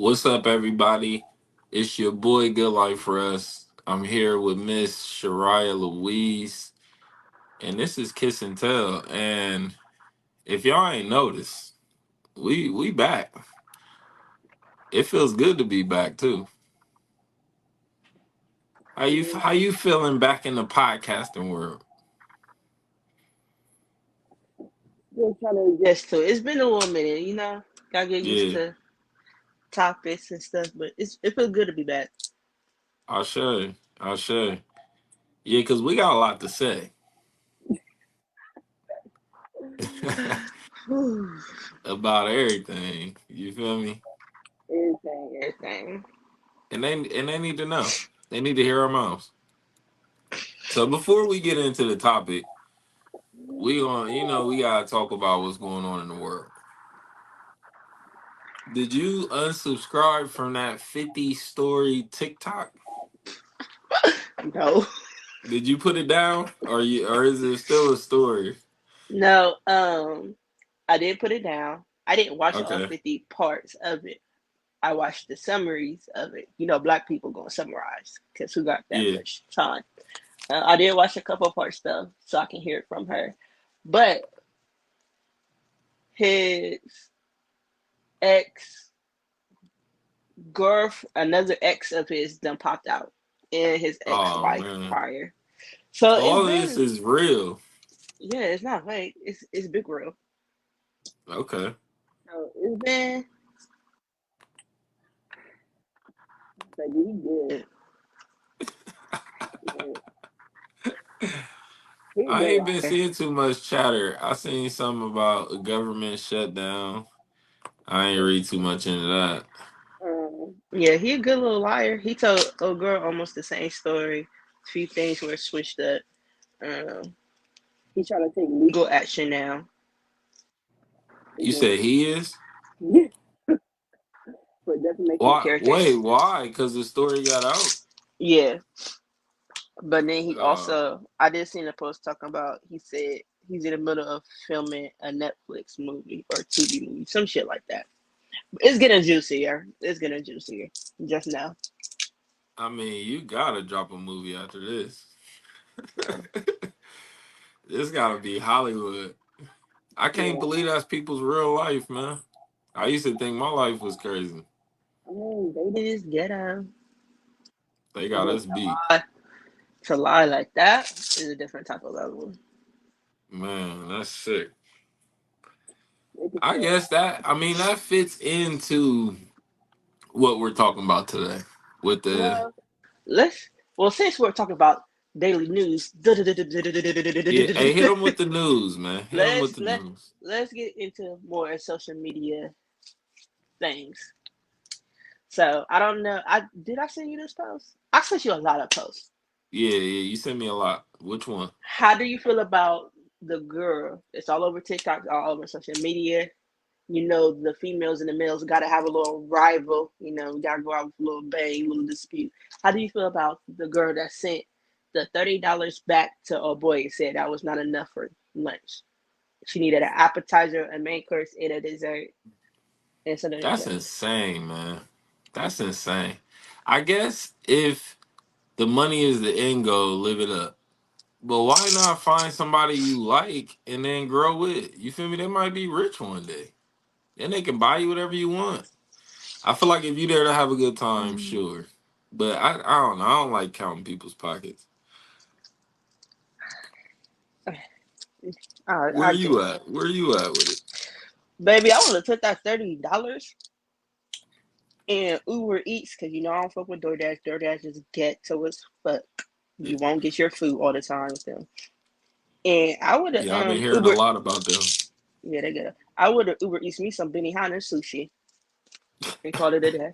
What's up, everybody? It's your boy, Good Life Russ. I'm here with Miss Sharieah Louise, and this is Kiss and Tell. And if y'all ain't noticed, we back. It feels good to be back too. How you feeling back in the podcasting world? Just trying to adjust to it. It's been a little minute, Gotta get used Yeah, to topics and stuff, but it feels good to be back. I'll show you. I'll show you. Yeah, because we got a lot to say Whew. about everything. You feel me? Everything. And they need to know. They need to hear our mouths. So before we get into the topic, we gotta talk about what's going on in the world. Did you unsubscribe from that 50 story TikTok? No, Did you put it down, or is it still a story? no. I did put it down. I didn't watch all Okay. 50 parts of it. I watched the summaries of it. Black people gonna summarize because who got that Yeah. much time? I did watch a couple parts though, so I can hear it from her. But his ex another ex of his, done popped out, and his Oh ex-wife man. prior. So So it's all of this been, is real. yeah, it's not fake. It's big real. Okay. So it's been, like, he good. He a I good ain't been liar. seeing too much chatter. I seen something about a government shutdown. I ain't read too much into that. Yeah, he a good little liar. He told old girl almost the same story. A few things were switched up. Um, he's trying to take legal action now. You said he is? Yeah, for defamation of Why? character. Wait, why? Because the story got out. Yeah, but then he Uh, also, I did see a post talking about, he said he's in the middle of filming a Netflix movie or TV movie, some shit like that. It's getting juicier. It's getting juicier. Just now. I mean, you gotta drop a movie after this. This gotta be Hollywood. I can't Yeah. believe that's people's real life, man. I used to think my life was crazy. I mean, they just get out. They And got then us beat. to lie like that is a different type of level. Man, that's sick. They can I say, guess that fits into what we're talking about today. With the well, let's, since we're talking about daily news, Yeah, hey, hit them with the news, man. Hit them with let's the let news. let's get into more social media things. So I don't know. I send you this post? I sent you a lot of posts. Yeah, yeah, you sent me a lot. Which one? How do you feel about the girl? It's all over TikTok, all over social media. The females and the males got to have a little rival. We got to go out with a little bang, a little dispute. How do you feel about the girl that sent the $30 back to a boy and said that was not enough for lunch? She needed an appetizer, a main course, and a dessert, and something to That's drink. insane, man. That's insane. I guess if the money is the end goal, live it up. But why not find somebody you like and then grow with? You feel me? They might be rich one day. Then they can buy you whatever you want. I feel like if you there to have a good time, sure. But I don't know. I don't like counting people's pockets. I Where get you it. at? Where you at with it? Baby, I would have took that $30 and Uber Eats because I don't fuck with DoorDash. DoorDash is ghetto as fuck. Yeah, You won't get your food all the time with them. And I would have yeah, I've been hearing a Uber. lot about them. Yeah, they get it. I would have Uber Eats me some Benihana sushi and call it a day.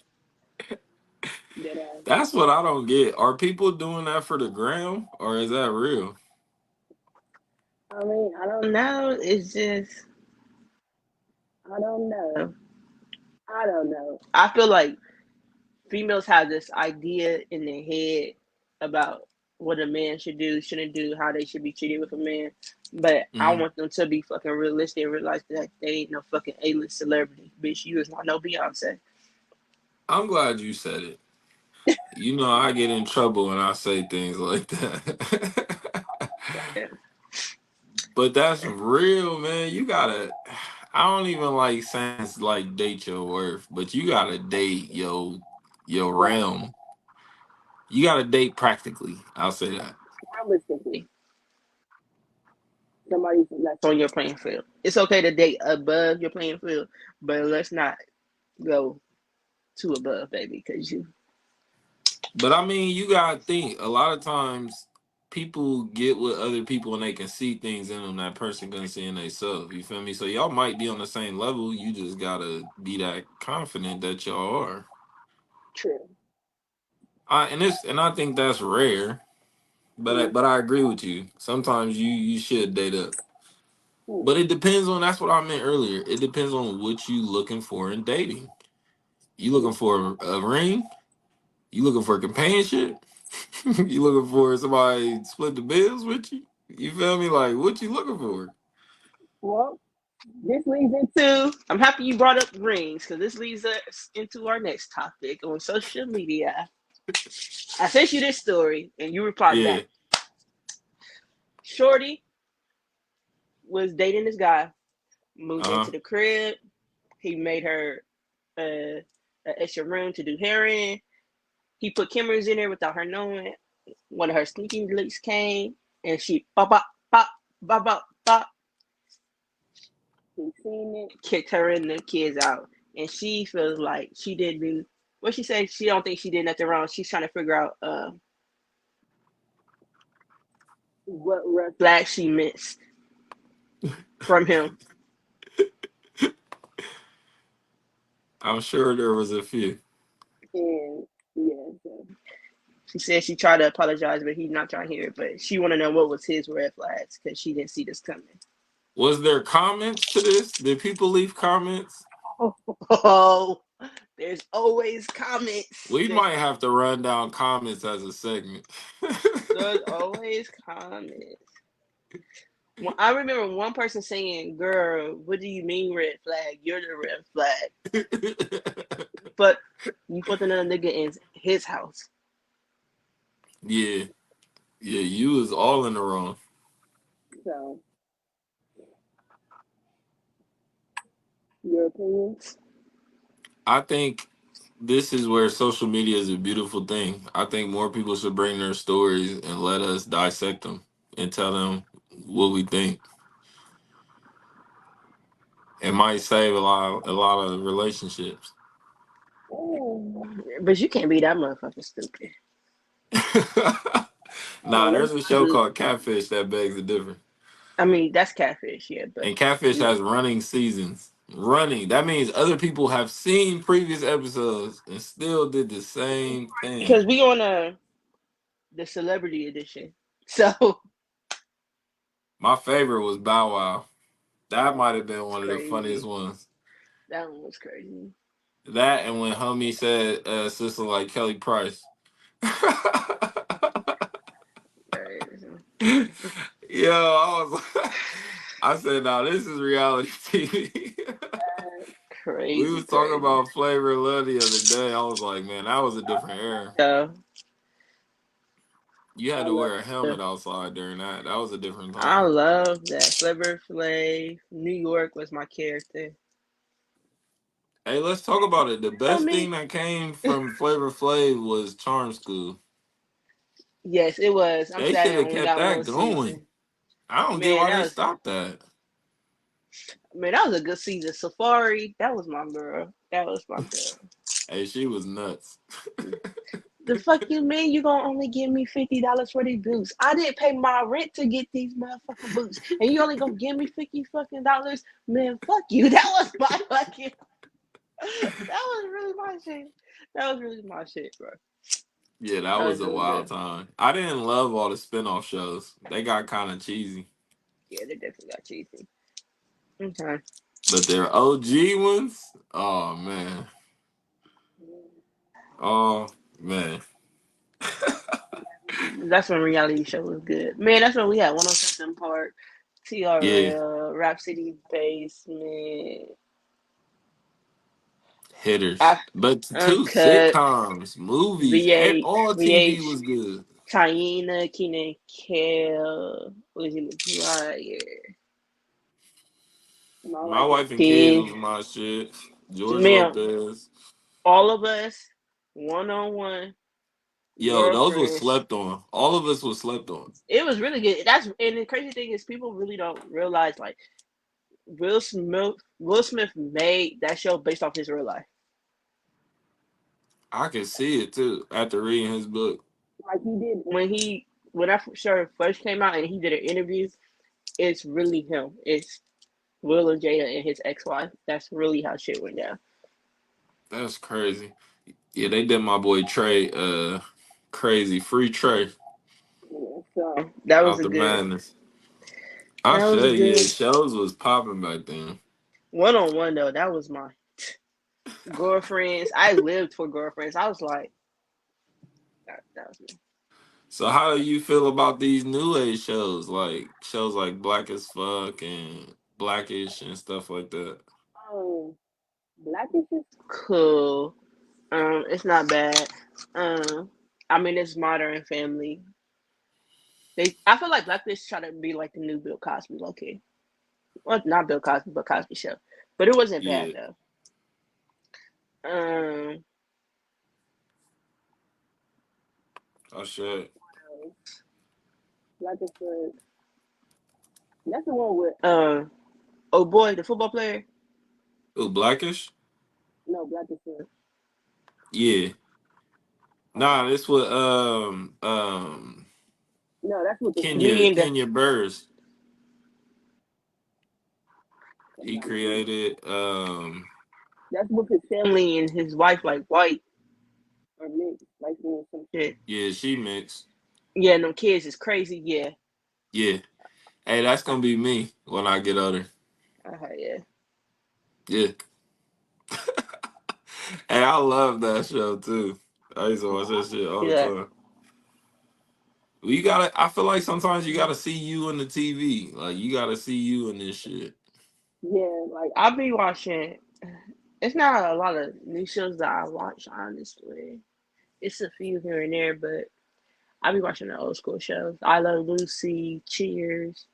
Dead. That's what I don't get. Are people doing that for the gram or is that real? I mean, I don't know. It's just, I don't know. I don't know. I feel like females have this idea in their head about what a man should do, shouldn't do, how they should be treated with a man. But I Hmm. want them to be fucking realistic and realize that they ain't no fucking A-list celebrity. Bitch, you is not no Beyonce. I'm glad you said it. You know, I get in trouble when I say things like that. Yeah. But that's real, man. You gotta. I don't even like saying it's like date your worth, but you gotta date your Right. realm. You gotta date practically. I'll say that. Realistically, somebody that's on your playing field. It's okay to date above your playing field, but let's not go too above, baby, because you But I mean, you gotta think. A lot of times, people get with other people and they can see things in them that person couldn't see in themselves. You feel me? So y'all might be on the same level. You just gotta be that confident that y'all are. true. And I think that's rare. But I agree with you. Sometimes you should date up. But it depends on. That's what I meant earlier. It depends on what you looking for in dating. You looking for a ring? You looking for companionship? You looking for somebody to split the bills with you? You feel me? Like what you looking for? Well, this leads into. I'm happy you brought up rings because this leads us into our next topic on social media. I sent you this story and you replied Yeah. back. Shorty was dating this guy, moved Uh huh. into the crib. He made her an extra room to do hair in. He put cameras in there without her knowing. One of her sneaking leaks came, and she pop pop pop pop pop pop. He seen it, kicked her and the kids out, and she feels like she didn't. What she said, she don't think she did nothing wrong. She's trying to figure out what red flag she missed from him. I'm sure there was a few. And yeah, so she said she tried to apologize, but he's not trying to hear it. But she want to know what was his red flags because she didn't see this coming. Was there comments to this? Did people leave comments? Oh, there's always comments. We might have to run down comments as a segment. There's always comments. Well, I remember one person saying, "Girl, what do you mean red flag? You're the red flag." But you put another nigga in his house. Yeah, yeah, you was all in the wrong. So, your opinions? I think this is where social media is a beautiful thing. I think more people should bring their stories and let us dissect them and tell them what we think. It might save a lot of relationships. But you can't be that motherfucking stupid. Nah, Let there's me a put show it. called Catfish that begs the difference. I mean, that's catfish, yeah, but And Catfish you know, has running seasons. Running. That means other people have seen previous episodes and still did the same thing. because we on the celebrity edition, so My favorite was Bow Wow. That might have been it's one of the funniest crazy. ones. That one was crazy. That and when homie said sister like Kelly Price. Yo, I was I said, now this is reality TV. We Crazy, was talking crazy. about Flavor of Love the other day. I was like, man, that was a different era. So You had I to love wear a the helmet outside during that. That was a different I time. love that. Flavor Flav. New York was my character. Hey, let's talk about it. The Tell best thing me. that came from Flavor Flav was Charm School. Yes, it was. I'm They sad should it have only kept got that one going. season. I don't get Man, why they stopped that. that was a good season. Safari, that was my girl. That was my girl. Hey, she was nuts. The fuck you mean you gonna only give me $50 for these boots? I didn't pay my rent to get these motherfucking boots, and you only gonna give me $50 fucking? Man, fuck you. That was my fucking. That was really my shit. That was really my shit, bro. Yeah, that That was was a really wild good. time. I didn't love all the spinoff shows. They got kind of cheesy. Yeah, they definitely got cheesy. Okay. But their OG ones, oh man. Oh man. That's when reality show was good. Man, that's when we had 107 Park, Yeah. TRL, Rap City Basement. hitters. I But too Uncut, sitcoms, movies, VH, all TV VH, was good. Taina, Keenan Kel, what is he like? Yeah. My My Wife and Wife and Kids Kids. was my shit. George Man, Lopez. all of us, one on one, Yo, those was girlfriends. slept on. All of us was slept on. It was really good. And the crazy thing is people really don't realize like Will Smith made that show based off his real life. I could see it too after reading his book. Like he did when that show first came out and he did an interview. It's really him. It's Will and Jada and his ex-wife. That's really how shit went down. That's crazy. Yeah, they did my boy Trey crazy. Free Trey Yeah, so that was out a the good. madness. I That was a say, good yeah, shows was popping back then. one on one though. That was my girlfriends. I lived for girlfriends. I was like, that was me. So how do you feel about these new age shows? Like shows like Black as Fuck and Blackish and stuff like that. Oh, Blackish is cool. It's not bad. I mean, it's Modern Family. I feel like Blackish try to be like the new Bill Cosby, okay. Well, not Bill Cosby, but Cosby Show. But it wasn't bad Yeah, though. Um, I should. Blackish was that's the one with oh boy, the football player. Oh, Blackish? No, Blackish was Yeah. Nah, this was no, that's with the Kenya comedian. Kenya Burrs. He created That's with his family and his wife, like white or mixed, like doing some shit. yeah, she mixed. Yeah, and them kids is crazy. Yeah, Yeah. Hey, that's gonna be me when I get older. yeah, Yeah. Hey, I love that show too. I used to watch that shit all the yeah, time. Well, you gotta. I feel like sometimes you gotta see you in the TV. Like you gotta see you in this shit. yeah. Like I'll be watching. It's not a lot of new shows that I watch, honestly. It's a few here and there, but I be watching the old school shows. I Love Lucy, Cheers.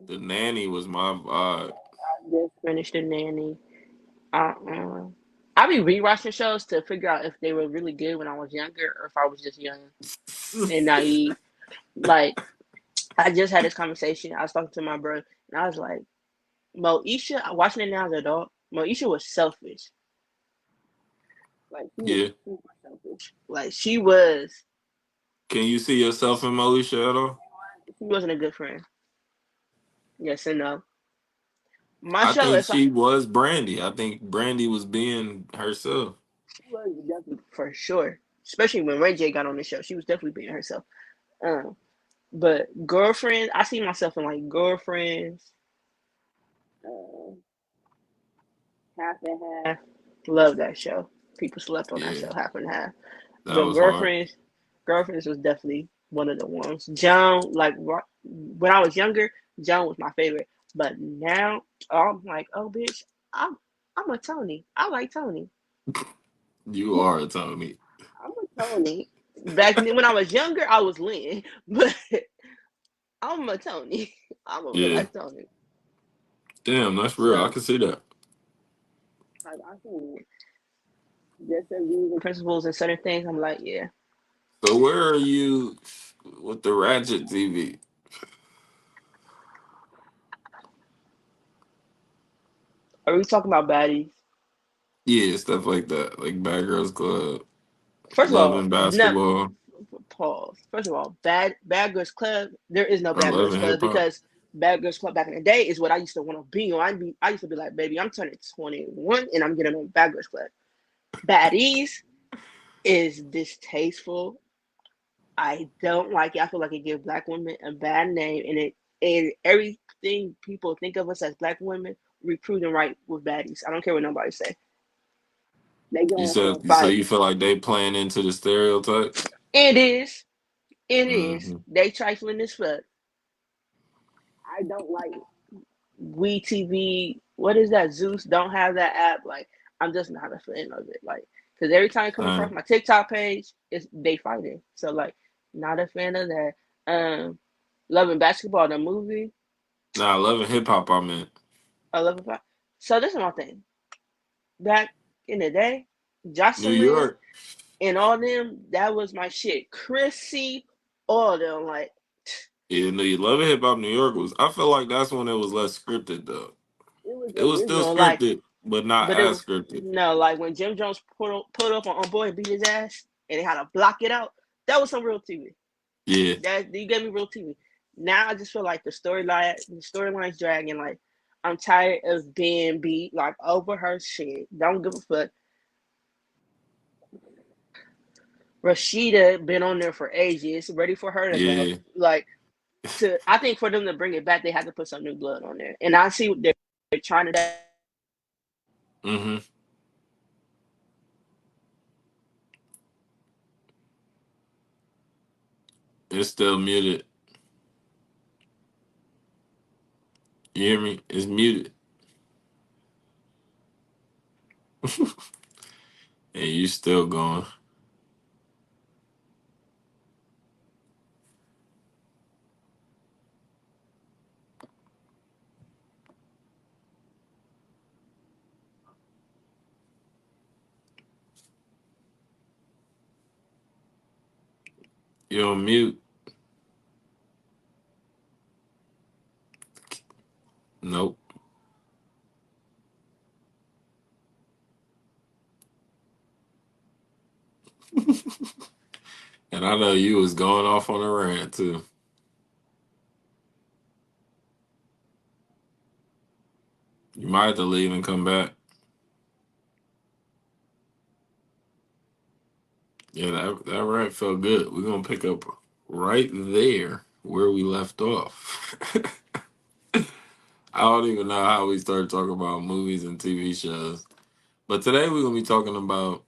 The Nanny was my vibe. I just finished The Nanny. Uh, I be rewatching shows to figure out if they were really good when I was younger or if I was just young and naive. Like I just had this conversation. I was talking to my bro, and I was like, Moesha. Watching it now as an adult, Moesha was selfish. Like she was Yeah. super selfish. Like Can you see yourself in Moesha at all? she wasn't a good friend. Yes and no. My I show, think if I she was Brandy. I think Brandy was being herself. she was definitely for sure, especially when Ray J got on the show, she was definitely being herself. Um, but girlfriends, I see myself in like girlfriends, uh, half and half. Love that show. People slept on that Yeah, show, half and half. that But was hard. girlfriends was definitely one of the ones. Joan, like when I was younger, Joan was my favorite. But now I'm like, oh bitch, I'm I'm a Tony. I like Tony. You are a Tony. I'm a Tony. Back then, when I was younger, I was Lynn, but I'm a Tony. I'm a real Yeah. life Tony. Damn, that's real. I So can see that. like, I can just as views and principles and certain things. I'm like, yeah. So where are you with the Ratchet TV? Are we talking about baddies? Yeah, stuff like that, like Bad Girls Club, First of Love all, and no. Basketball, Pause. First of all, Bad Girls Club. There is no or Bad Love Girls and Club Hip Hop. because Bad Girls Club back in the day is what I used to want to be on. I used to be like, baby, I'm turning 21 and I'm getting on Bad Girls Club. Baddies is distasteful. I don't like it. I feel like it gives black women a bad name, and everything people think of us as black women, we prove them right with baddies. I don't care what nobody say. They go You in for a said so. fight. You feel like they playing into the stereotypes. It is. It is. Hmm. They trifling as fuck. I don't like We TV. What is that? Zeus don't have that app. Like I'm just not a fan of it. Like, because every time I come across Same. my TikTok page, it's they fighting. So like, not a fan of that. Um, Loving Basketball, the movie. Nah, love and hip hop. I meant I love it. So this is my thing. Back in the day, New Jocelyn York. and all them, that was my shit. Chrissy, all of them, like Yeah, no, you love and hip hop. New York was. I feel like that's when it was less scripted though. it was It was still original. Like, scripted, but not but it as was scripted. no, like when Jim Jones put up on Boy and beat his ass, and they had to block it out. That was some real TV. Yeah. That you gave me real TV. Now I just feel like the storyline's dragging. Like I'm tired of being beat like over her shit. Don't give a fuck. Rashida been on there for ages, ready for her to go. Yeah. Like I think for them to bring it back, they had to put some new blood on there. And I see what they're trying to do. Mm-hmm. It's still muted. You hear me? It's muted. And you still going. You're on mute. Nope. And I know you was going off on a rant too. You might have to leave and come back. Yeah, that rant felt good. We're gonna pick up right there where we left off. I don't even know how we started talking about movies and TV shows. But today we're gonna be talking about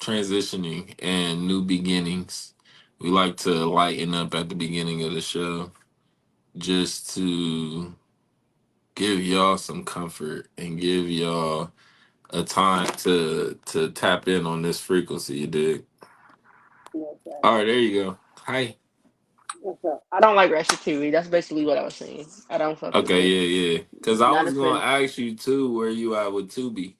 transitioning and new beginnings. We like to lighten up at the beginning of the show just to give y'all some comfort and give y'all a time to tap in on this frequency, you dig? All right, there you go. Hi. I don't like Ratchet TV. That's basically what I was saying. I don't fuck with Okay, it. yeah, yeah. Cause I Not a was gonna fan. ask you too where you at with Tubi.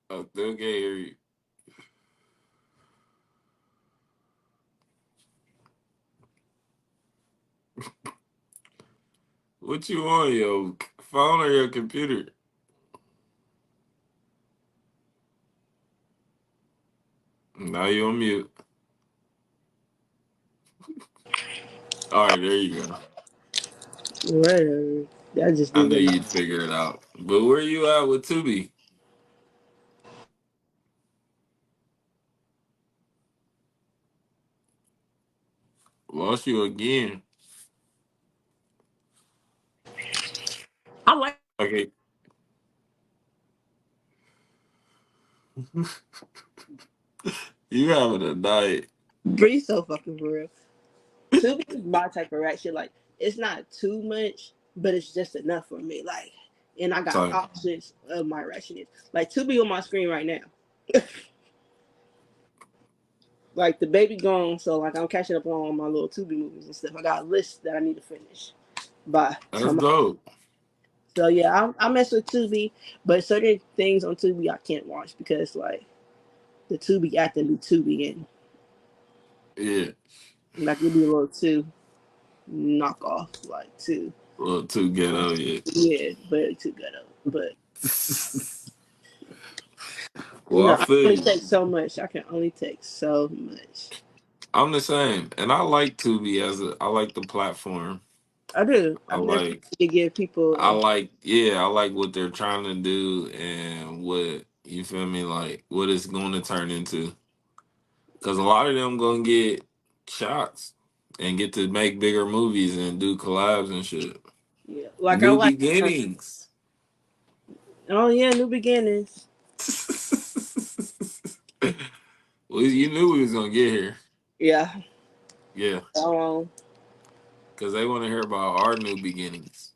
Oh, still can't hear you. What you on, your phone or your computer? Now you on mute. All right, there you go. Whatever. That just I need knew to. you'd figure it out. But where you at with Tubi? Lost you again. I like Okay. You having a night. Bree so fucking for real. Tubi is my type of rat shit. Like it's not too much, but it's just enough for me. Like, and I got Sorry. options of my ratchetness. Like Tubi on my screen right now. Like the baby gone, so like I'm catching up on my little Tubi movies and stuff. I got a list that I need to finish by That's time. dope. So yeah, I mess with Tubi, but certain things on Tubi I can't watch because like the Tubi acting be Tubi and Yeah. like it be a little too knockoff, like too A little too ghetto, yeah. yeah, but too good. But you Well, know, I I can feel only you. take so much. I can only take so much. I'm the same. And I like Tubi I like the platform. I do. I I definitely like need to give people I like yeah, I like what they're trying to do and what you feel me, like what it's gonna turn into. Cause a lot of them gonna get shots and get to make bigger movies and do collabs and shit. yeah, like I New like. beginnings. Oh yeah, new beginnings. Well, you knew we was gonna get here. Yeah. Yeah, Um. because they want to hear about our new beginnings.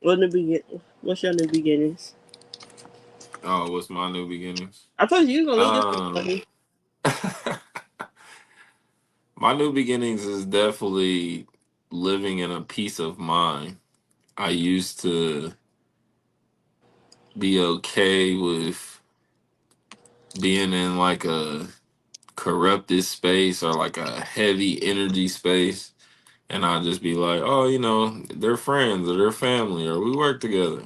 What new begin? What's your new beginnings? Oh, what's my new beginnings? I told you was gonna leave this one for Um, me. my new beginnings is definitely living in a peace of mind. I used to be okay with being in like a corrupted space or like a heavy energy space. And I'll just be like, oh, they're friends or they're family or we work together.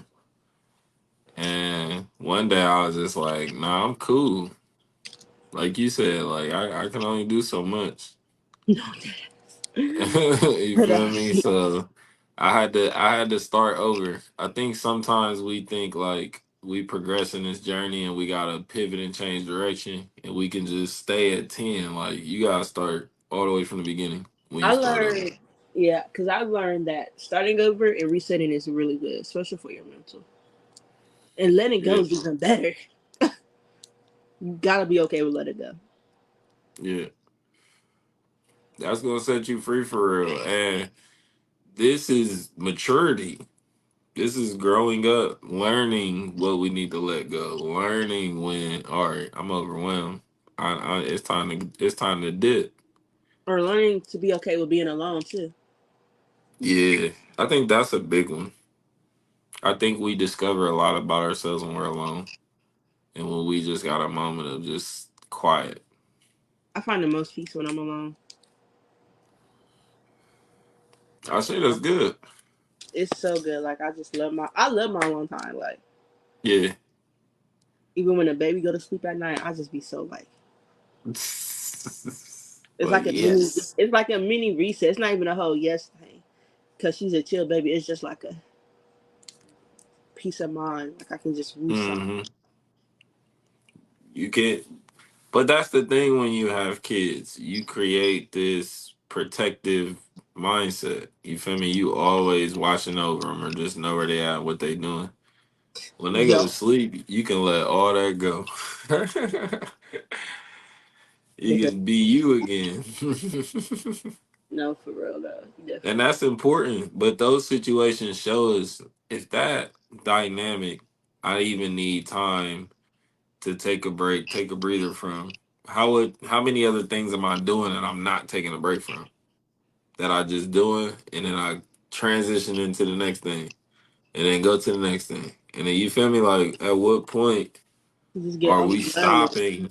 And one day I was just like, nah, I'm cool. Like you said, like I can only do so much. No, You but feel me? So I had to start over. I think sometimes we think like we progress in this journey and we gotta pivot and change direction and we can just stay at 10. Like you gotta start all the way from the beginning when you I start over. learned, yeah, because I learned that starting over and resetting is really good, especially for your mental. And letting go Yeah, is even better. You gotta be okay with letting go. yeah. That's gonna set you free for real. And this is maturity. This is growing up, learning what we need to let go, learning when, all right, I'm overwhelmed. It's time to dip. Or learning to be okay with being alone too. Yeah, I think that's a big one. I think we discover a lot about ourselves when we're alone, and when we just got a moment of just quiet. I find the most peace when I'm alone. I say that's good. It's so good. Like I love my alone time. Like Yeah, even when the baby go to sleep at night, I just be so like it's but like a mini. yes. It's like a mini reset. It's not even a whole yes thing because she's a chill baby. It's just like a peace of mind. Like I can just reset. Hmm. You can't. But that's the thing when you have kids, you create this protective mindset. You feel me? You always watching over them or just know where they at, what they doing. When they go Yo, to sleep, you can let all that go. You because can be you again. no, for real though, And definitely. that's important. But those situations show us if that dynamic, I even need time to take a break, take a breather from. How many other things am I doing that I'm not taking a break from? That I just doing and then I transition into the next thing and then go to the next thing. And then you feel me? Like at what point You just get are we overwhelmed stopping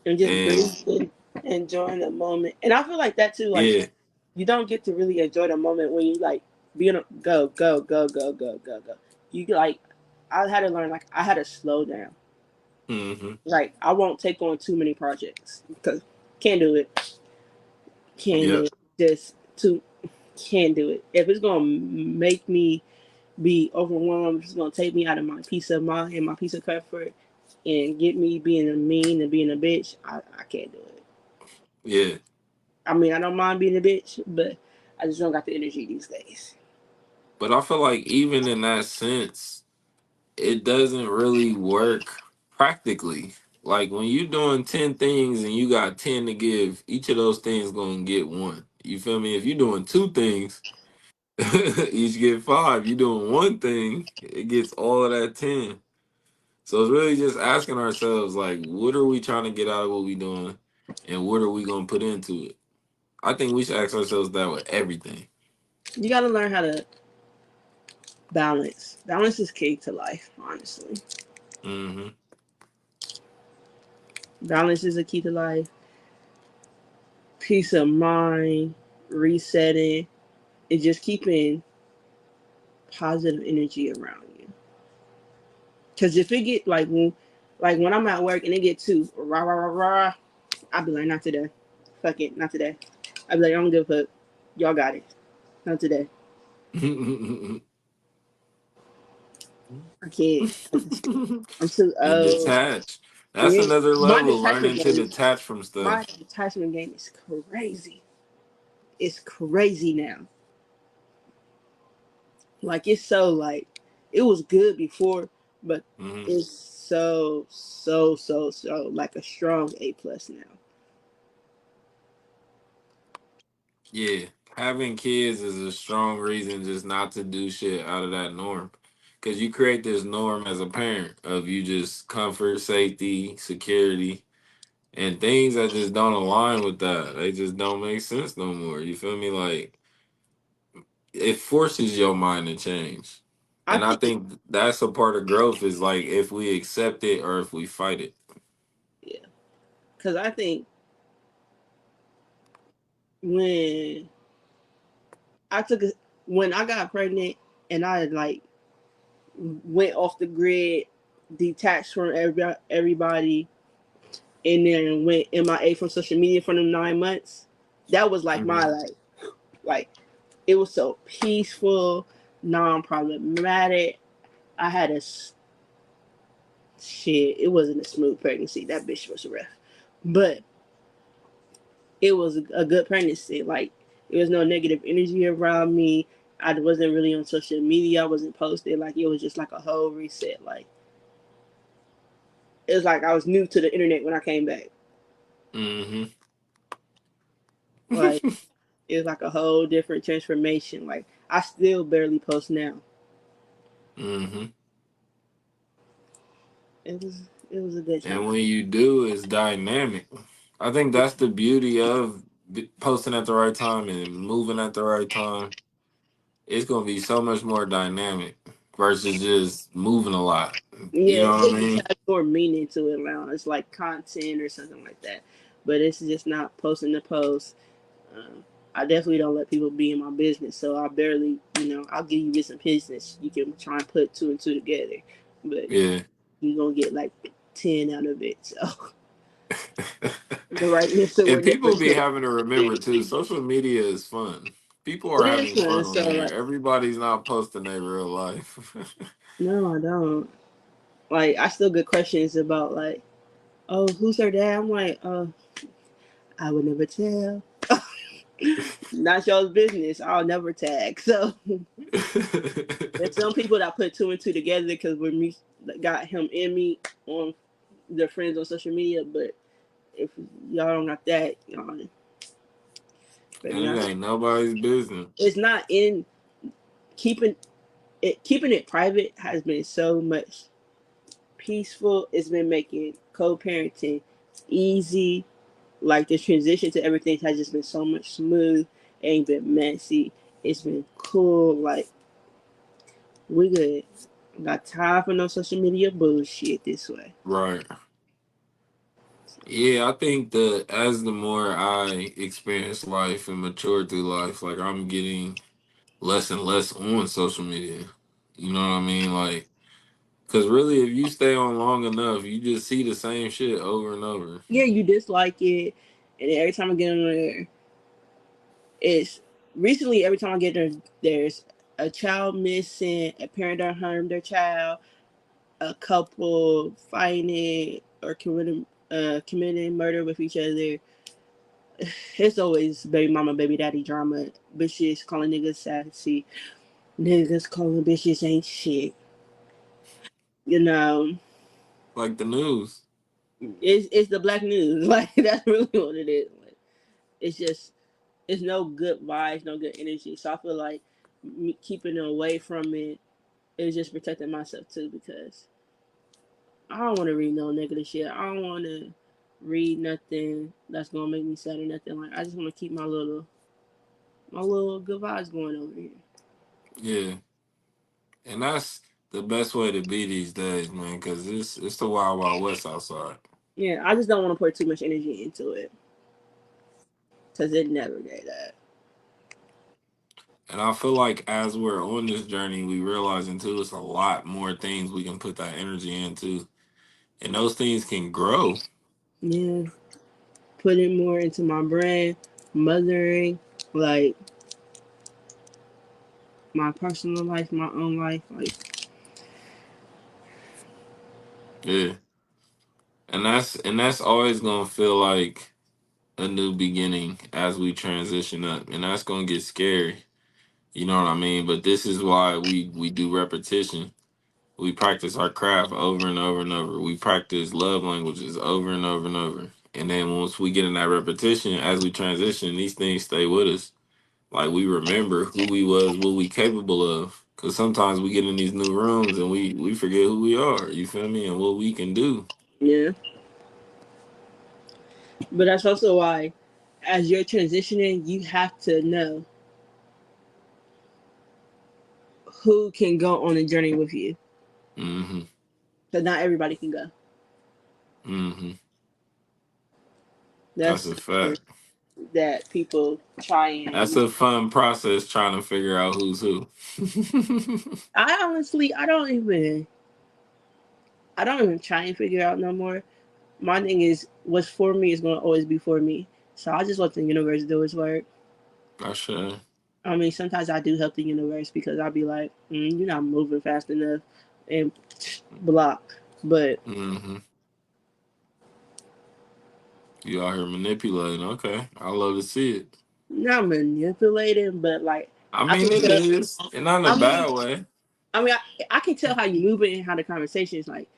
and just and breathing, enjoying the moment. And I feel like that too. Like yeah. you don't get to really enjoy the moment when you like being a go go go go go go go. You like I had to learn like I had to slow down. Hmm. Like I won't take on too many projects because can't do it. Can't do Yep. it. Just too can't do it. If it's gonna make me be overwhelmed, if it's gonna take me out of my peace of mind and my peace of comfort and get me being a mean and being a bitch, I can't do it. Yeah. I mean, I don't mind being a bitch, but I just don't got the energy these days. But I feel like even in that sense, it doesn't really work practically. Like when you doing 10 things and you got 10 to give, each of those things gonna get one. You feel me? If you're doing two things, each get five. You doing one thing, it gets all of that 10. So it's really just asking ourselves, like, what are we trying to get out of what we doing, and what are we gonna put into it? I think we should ask ourselves that with everything. You got to learn how to balance. Balance is key to life, honestly. Hmm. Balance is a key to life. Peace of mind, resetting, and just keeping positive energy around you. Because if it get like when I'm at work and it get too rah rah rah rah, I'll be like, not today. Fuck it, not today. I'll be like, I don't give a fuck. Y'all got it. Not today. And I can't. I'm too old. detach. That's Yeah, another my level, detachment learning to game. detach from My stuff. detachment game is crazy. It's crazy now. Like it's so like it was good before, but Hmm. it's so like a strong A plus now. Yeah, having kids is a strong reason just not to do shit out of that norm. Cause you create this norm as a parent of you just comfort, safety, security, and things that just don't align with that. They just don't make sense no more. You feel me? Like it forces your mind to change. I And I think, think that's a part of growth is like if we accept it or if we fight it. yeah, because I think when I took a, when I got pregnant and I like went off the grid, detached from everybody, and then went MIA from social media for them 9 months. That was like my Hmm. life. Like it was so peaceful, non-problematic. I had a shit. It wasn't a smooth pregnancy. That bitch was rough, but it was a good pregnancy. Like there was no negative energy around me. I wasn't really on social media. I wasn't posted. Like it was just like a whole reset. Like it was like I was new to the internet when I came back. Hmm. Like it was like a whole different transformation. Like I still barely post now. Hmm. It was a good And time. when you do, it's dynamic. I think that's the beauty of posting at the right time and moving at the right time. It's gonna be so much more dynamic versus just moving a lot. You Yeah, know what I it just mean? has more meaning to it now. It's like content or something like that. But it's just not posting the post. I definitely don't let people be in my business, so I barely, I'll give you this in business. You can try and put two and two together, but Yeah. you're gonna get like 10 out of it. So the right mix will And never people be change. having to remember too, social media is fun. People are It is having fun. fun So on there. like, Everybody's not posting their real life. no, I don't. Like, I still get questions about like, oh, who's her dad? I'm like, I would never tell. Not y'all's business. I'll never tag. So there's some people that put two and two together because when we got him and me on their friends on social media, but if y'all don't got that, y'all better And it not. ain't nobody's business. It's not in keeping keeping it private has been so much peaceful. It's been making co-parenting easy. Like the transition to everything has just been so much smooth. It ain't been messy. It's been cool. Like we good. Got time for no social media bullshit this way. Right. Yeah, I think the as the more I experience life and mature through life, like I'm getting less and less on social media. You know what I mean? Like, cause really, if you stay on long enough, you just see the same shit over and over. Yeah, you dislike it, and every time I get on there, it's recently every time I get there, there's a child missing, a parent that harmed their child, a couple fighting or committing murder with each other. It's always baby mama, baby daddy drama. Bitches calling niggas sassy. Niggas calling bitches ain't shit. You know, Like the news. it's the black news. Like that's really what it is. Like, it's just it's no good vibes, no good energy. So I feel like me keeping away from it is just protecting myself too because I don't want to read no negative shit. I don't want to read nothing that's gonna make me sad or nothing. Like I just want to keep my little good vibes going over here. Yeah, and that's the best way to be these days, man. Cause it's the wild wild west outside. Yeah, I just don't want to put too much energy into it because it never gave that. And I feel like as we're on this journey, we realizing too, it's a lot more things we can put that energy into, and those things can grow. Yeah, putting more into my brain, mothering, like my personal life, my own life. Like, Yeah, and that's always gonna feel like a new beginning as we transition up, and that's gonna get scary. You know what I mean? But this is why we do repetition. We practice our craft over and over and over. We practice love languages over and over and over. And then once we get in that repetition, as we transition, these things stay with us. like we remember who we was, what we capable of. Cause sometimes we get in these new rooms and we forget who we are. You feel me? And what we can do. Yeah, but that's also why, as you're transitioning, you have to know who can go on a journey with you. Mm-hmm. Because not everybody can go. Mm-hmm. That's That's a something fact. that people try That's and. a fun process trying to figure out who's who. I honestly, I don't even try and figure out no more. My thing is, what's for me is going to always be for me. So I just let the universe do its work. I should. I mean, sometimes I do help the universe because I'll be like, you're not moving fast enough, and block. But Mm-hmm. You out here manipulating. Okay. I love to see it. not manipulating, but like I I mean can it tell. is. And not in a I mean, bad way. I mean, I can tell how you move it and how the conversation is like.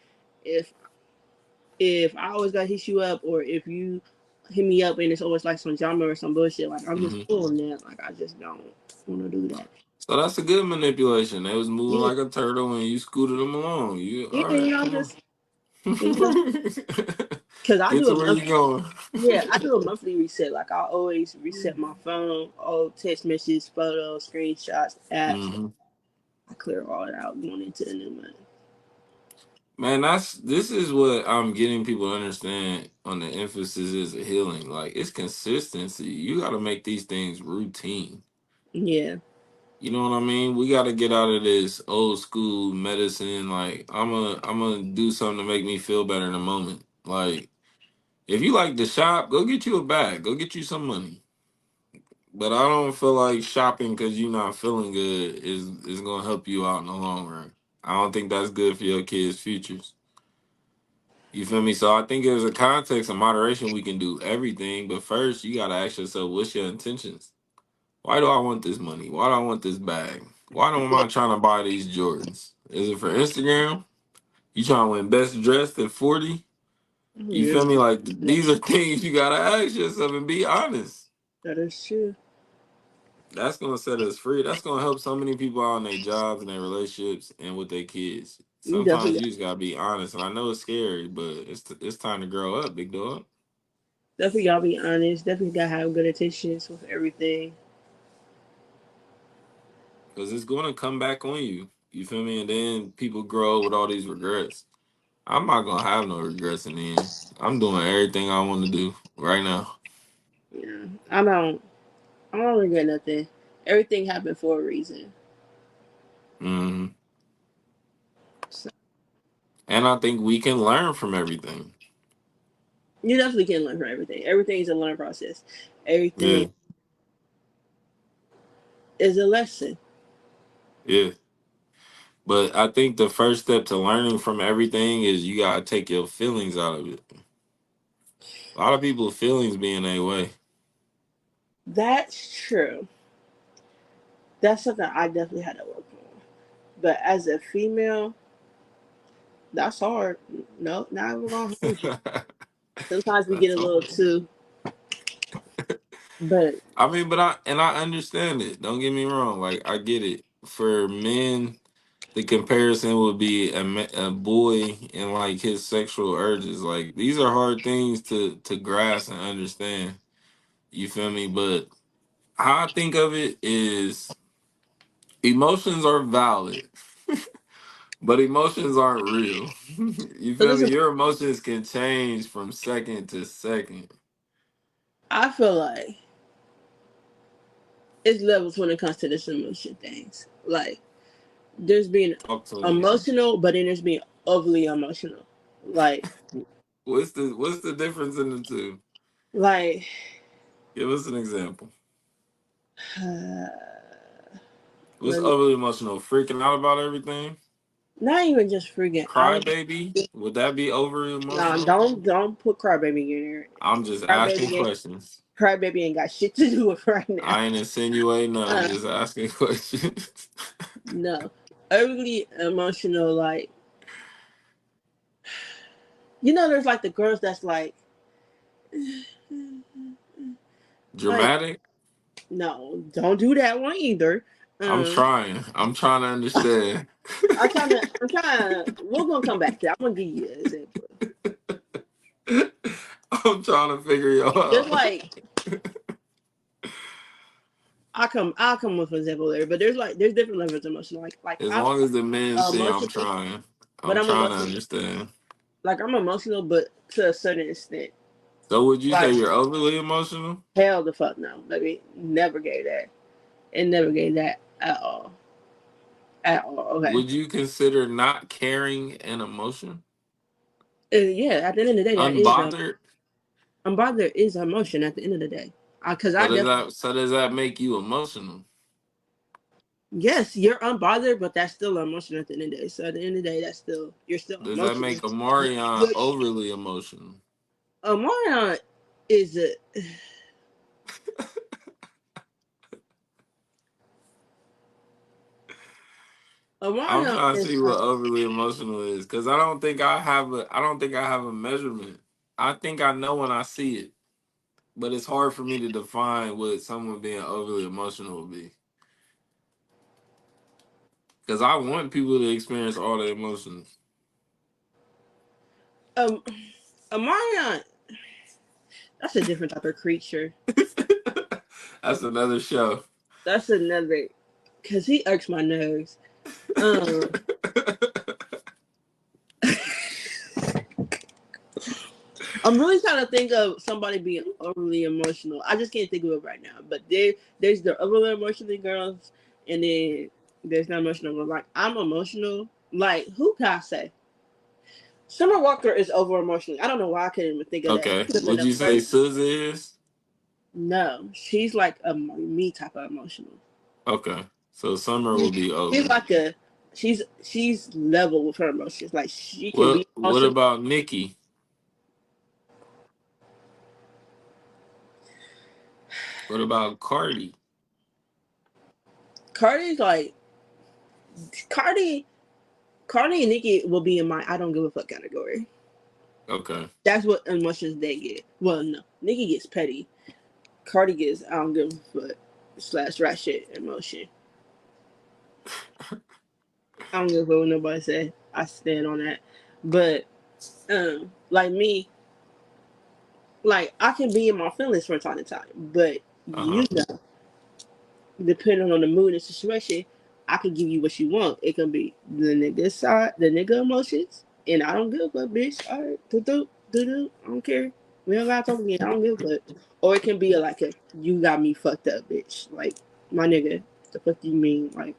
If I always gotta hit you up, or if you hit me up and it's always like some drama or some bullshit, like I'm just Mm-hmm. pulling that. Like I just don't want to do that. So that's a good manipulation. They was moving Yeah, like a turtle and you scooted them along. You yeah, all right, I'm come on. just you know, because I Get do to a where you monthly. going. Yeah, I do a monthly reset. Like I always reset my phone, all text messages, photos, screenshots, apps. Hmm. I clear all it out going into the new month. Man, this is what I'm getting people to understand on the emphasis is healing. Like it's consistency. You got to make these things routine. Yeah, You know what I mean? We got to get out of this old school medicine. Like I'm gonna do something to make me feel better in a moment. Like if you like to shop, go get you a bag. Go get you some money. But I don't feel like shopping because you're not feeling good is gonna help you out in the long run. I don't think that's good for your kids' futures. You feel me? So I think there's a context of moderation we can do everything, but first you gotta ask yourself, what's your intentions? Why do I want this money? Why do I want this bag? Why am I trying to buy these Jordans? Is it for Instagram? You trying to win best dressed at 40? You yeah, feel me? Like these are things you gotta ask yourself and be honest. that is true. That's gonna set us free. That's gonna help so many people out in their jobs and their relationships and with their kids. You Sometimes definitely, you just gotta be honest, and I know it's scary, but it's time to grow up, big dog. definitely gotta be honest. Definitely gotta have good intentions with everything. Because it's gonna come back on you. You feel me? And then people grow with all these regrets. I'm not gonna have no regrets in the end. I'm doing everything I want to do right now. Yeah, I don't regret nothing. Everything happened for a reason. Hmm. So And I think we can learn from everything. you definitely can learn from everything. Everything is a learning process. Yeah, Everything is a lesson. yeah. But I think the first step to learning from everything is you gotta take your feelings out of it. A lot of people feelings being a way. That's true. That's something I definitely had to work on. But as a female, that's hard. No, not even gonna hold you. Sometimes we get That's a little all. too, but I mean, but I understand it. Don't get me wrong. Like I get it. For men, the comparison would be a boy and like his sexual urges. Like these are hard things to grasp and understand. You feel me? But how I think of it is emotions are valid, but emotions aren't real. You so feel this me? is. Your emotions can change from second to second. I feel like it's levels when it comes to this emotion things. Like there's being Talk to me. emotional, but then there's being overly emotional. Like What's the difference in the two? like Give us an example. uh, What's let me overly emotional? Freaking out about everything? not even just freaking out. Crybaby? Would that be overly Nah, emotional? don't put crybaby in there. I'm just asking Crybaby ain't questions. crybaby ain't got shit to do with right now. I ain't insinuating none. I'm Uh, just asking questions. no, overly emotional. Like there's like the girls that's like Dramatic? No, don't do that one either. I'm Um, trying. I'm trying to understand. we're gonna come back to that. I'm gonna give you an example. I'm trying to figure you Just out. like I'll come with an example later, but there's different levels of emotion. Like As I'm long as the men see I'm emotional, trying. but I'm I'm trying to emotional. understand. Like I'm emotional, but to a certain extent. So would you say Like you're overly emotional? hell the fuck no. Let me never gave that. It never gave that at all. At all. Okay. Would you consider not caring an emotion? Yeah. At the end of the day, that is Unbothered? unbothered is emotion. At the end of the day, because So I does definitely that so does that make you emotional? yes, you're unbothered, but that's still emotion at the end of the day. So at the end of the day, that's still you're still Does that emotional. make Omarion Which overly emotional? Omarion is a I'm Omarion trying to is see what overly emotional is because I don't think I have a measurement. I think I know when I see it, but it's hard for me to define what someone being overly emotional would be. Because I want people to experience all the emotions. um Omarion. That's a different type of creature. That's another show. That's another because he irks my nerves. Um, I'm really trying to think of somebody being overly emotional. I just can't think of it right now. But there's the overly emotional girls, and then there's not emotional girls. Like I'm emotional. Like who can I say? Summer Walker is over emotional. I don't know why I couldn't even think of that. It Okay. could have been Would the you say first. Suzy is? No, she's like a me type of emotional. Okay. So Summer will She's, be she's over. like a she's level with her emotions. Like she can be What emotional. about Nikki? What about Cardi? Cardi's like Cardi. Cardi and Nicki will be in my I don't give a fuck category. Okay. That's what emotions they get. Well, no, Nicki gets petty. Cardi gets I don't give a fuck slash ratchet emotion. I don't give a fuck what nobody say. I stand on that. But like me, like I can be in my feelings from time to time. But Uh-huh. you know, depending on the mood and situation, I can give you what you want. It can be the nigga side, the nigga emotions, and I don't give a fuck, bitch. All right, do. I don't care. We don't gotta talk again. I don't give a fuck. Or it can be like a you got me fucked up, bitch. Like my nigga, the fuck you mean? Like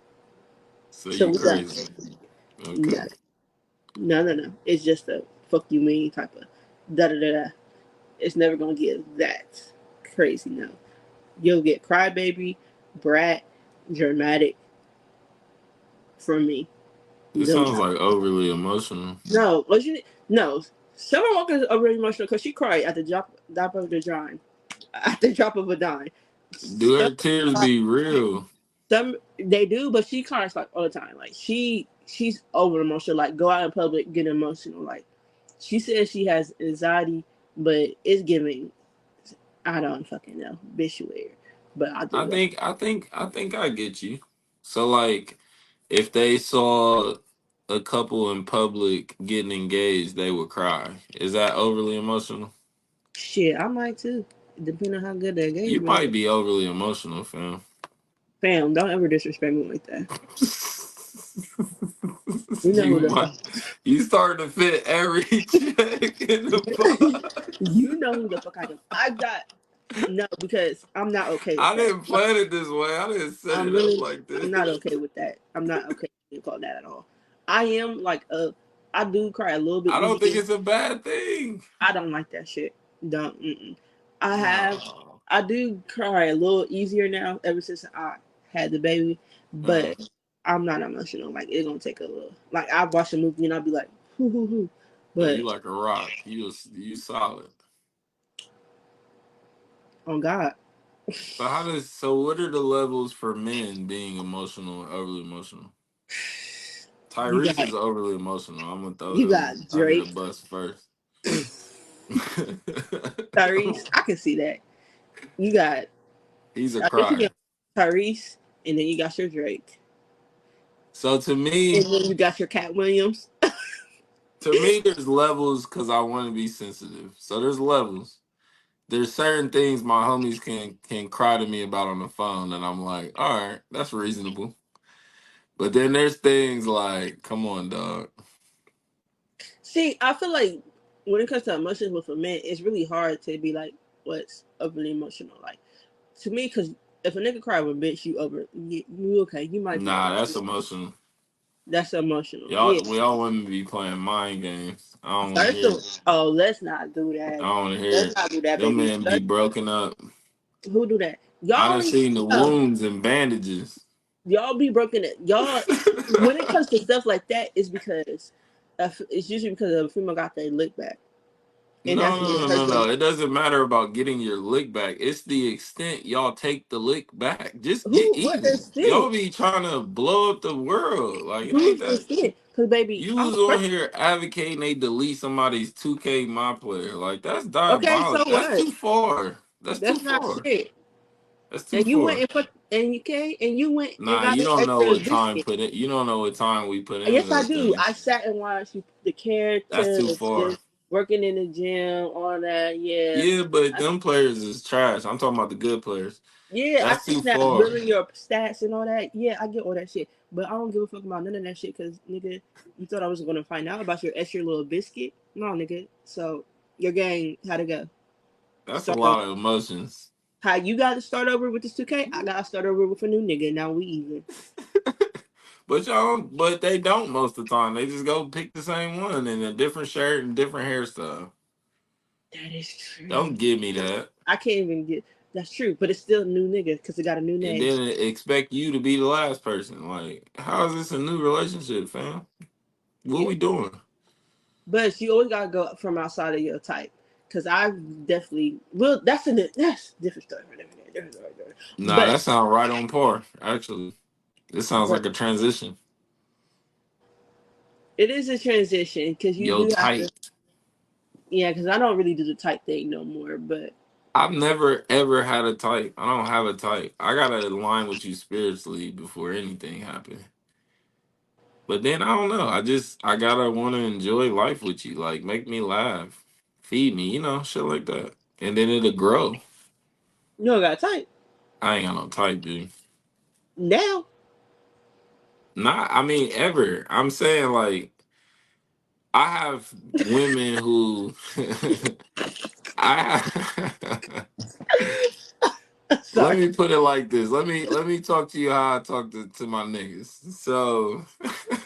So so you we got crazy. Okay. no, no. It's just a fuck you mean type of da da da da. It's never gonna get that crazy. No, you'll get crybaby, brat, dramatic from me. This Them sounds type. like overly emotional. No, what you no. Summer Walker is already emotional because she cried at the drop of the dime, at the drop of a dime. Do Some, her tears be real? some they do, but she cries like all the time. Like she's over emotional. Like go out in public, get emotional. Like she says she has anxiety, but it's giving. I don't fucking know. Bitch, you weird, but I do that. I think I get you. So like if they saw a couple in public getting engaged, they would cry. Is that overly emotional? Shit, I might too. Depending on how good the You engagement might is. be overly emotional, fam. Fam, don't ever disrespect me like that. You know you who the might fuck. you start to fit every check in the box. You know who the fuck I am. I got no because I'm not okay with I that. didn't plan it this way. I didn't set I'm it up really like I'm this. not okay with that. I'm not okay with call that at all. I am like I do cry a little bit I don't think easier. it's a bad thing. I don't like that shit. Don't. Mm-mm. I have No. I do cry a little easier now ever since I had the baby, Uh, but I'm not emotional. Like it's gonna take a little. Like I watch a movie and I'll be like, hoo hoo hoo, so you but like a rock. You solid. on God, So what are the levels for men being emotional and overly emotional? you Tyrese got is overly emotional. I'm gonna throw you got him under the Drake, bus first. Tyrese. I can see that. You got. He's a I guess you crier. get Tyrese, and then you got your Drake, So and then you got your Cat Williams. to me, there's levels because I want to be sensitive. So there's levels. There's certain things my homies can cry to me about on the phone, and I'm like, all right, that's reasonable. But then there's things like, come on, dog. See, I feel like when it comes to emotions with a man, it's really hard to be like, what's overly emotional? Like to me, because if a nigga cry with a bitch, you okay? You might be Nah, alright. that's emotional. That's emotional. Yeah. We all women be playing mind games. I don't want to First hear it. of let's not do I that. don't want to hear Let's it. not do that, Them baby. men be broken up. Who do that? I Y'all done ain't seen the uh, wounds and bandages. y'all be broken. Y'all when it comes to stuff like that, it's because it's usually because a female got their lick back, and No, that's when no, it no, hurts no, them. no. It doesn't matter about getting your lick back. It's the extent y'all take the lick back. Just get Who? What even. extent? Y'all be trying to blow up the world. Like it ain't Who's that. extent? Because baby, You was on here advocating they delete somebody's 2K my player. Like that's okay, so diabolical. That's what? too far. That's too That's not far. shit. That's too And you went far. and put and you came and you went and Nah, got you an don't know extra what time biscuit. put it. You don't know what time we put into Yes, I those do. I things. sat and watched the That's character, too far. working in the gym, all that. Yeah, Yeah, but them players is trash. I'm talking about the good players. yeah. I That's seen too that far. building your stats and all that. Yeah, I get all that shit. But I don't give a fuck about none of that shit because nigga, you thought I was gonna find out about your extra little biscuit? No, nigga. So your gang had to go. That's a Start over. lot of emotions. How you got to start over with this 2K? I got to start over with a new nigga. Now we even. But they don't most of the time. They just go pick the same one in a different shirt and different hairstyle. That is true. Don't give me that. I can't even get. That's true, but it's still a new nigga because it got a new And name. then expect you to be the last person. Like, how is this a new relationship, fam? What Yeah, we doing? but you always gotta go from outside of your type. Cause I definitely well, that's different story. Different story. Nah, But that sounds right on par. Actually, this sounds but like a transition. it is a transition because you Yo, do have to. tight. Yeah, because I don't really do the type thing no more. But I've never ever had a type. I don't have a type. I gotta align with you spiritually before anything happens. But then I don't know. I gotta want to enjoy life with you. Like make me laugh, feed me, shit like that. And then it'll grow. you don't got a type I ain't got no type, dude. now. Not. I mean, ever. I'm saying like I have women who I have. Let Sorry. me put it like this. Let me talk to you how I talk to my niggas. So,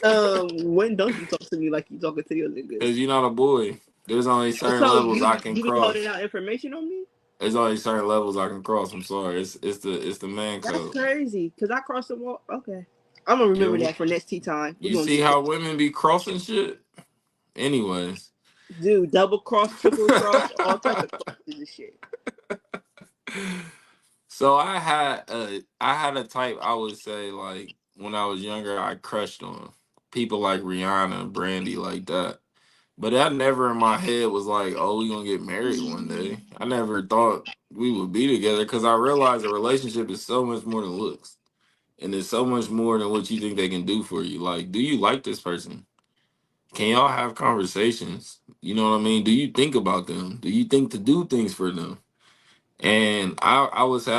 When don't you talk to me like you talking to your cause niggas? you're not a boy. There's only certain So levels you I can you be holding cross. out information on me? There's only certain levels I can cross. I'm sorry. It's the man That's code. crazy. Cause I crossed the wall. Okay, I'm gonna remember You that for next tea time. We're you gonna see get how women be crossing shit? Anyways. do double cross, triple cross, all type of crosses and shit. So I had a type I would say like when I was younger I crushed on. People like Rihanna, Brandy like that. But that never in my head was like, oh, we gonna get married one day. I never thought we would be together because I realized a relationship is so much more than looks. And it's so much more than what you think they can do for you. Like, do you like this person? Can y'all have conversations? You know what I mean? Do you think about them? Do you think to do things for them? And I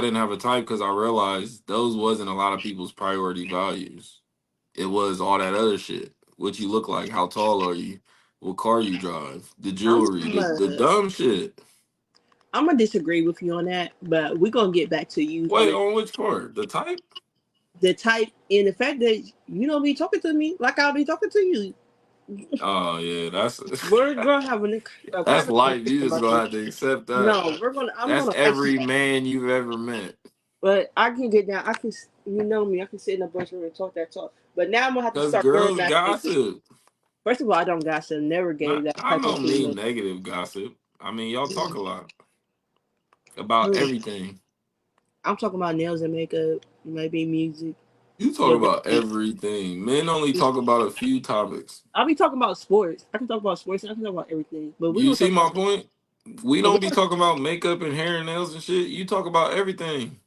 didn't have a type because I realized those wasn't a lot of people's priority values. It was all that other shit. What you look like, how tall are you, what car you drive, the I'm jewelry, the gonna, dumb shit. I'm gonna disagree with you on that, but we're gonna get back to you on Wait, it. on which part? The type? The type and the fact that you don't be talking to me like I'll be talking to you. Oh yeah, that's We're gonna have a that's private life. conversation You just about gonna this. have to accept that. No, I'm That's gonna fight you every back. man you've ever met. But I can get down. You know me. I can sit in a bunch room and talk that talk. But now I'm gonna have to Cause start going girls back. gossip. First of all, I don't gossip. Never gave Not that I type of don't mean signal. negative gossip. I mean y'all talk a lot about Who? everything. I'm talking about nails and makeup, maybe music. You talk Your about baby. everything. Men only talk about a few topics. I'll be talking about sports. I can talk about sports and I can talk about everything. But we're You gonna see talk my about. point? We But we don't be talking about makeup and hair and nails and shit. You talk about everything.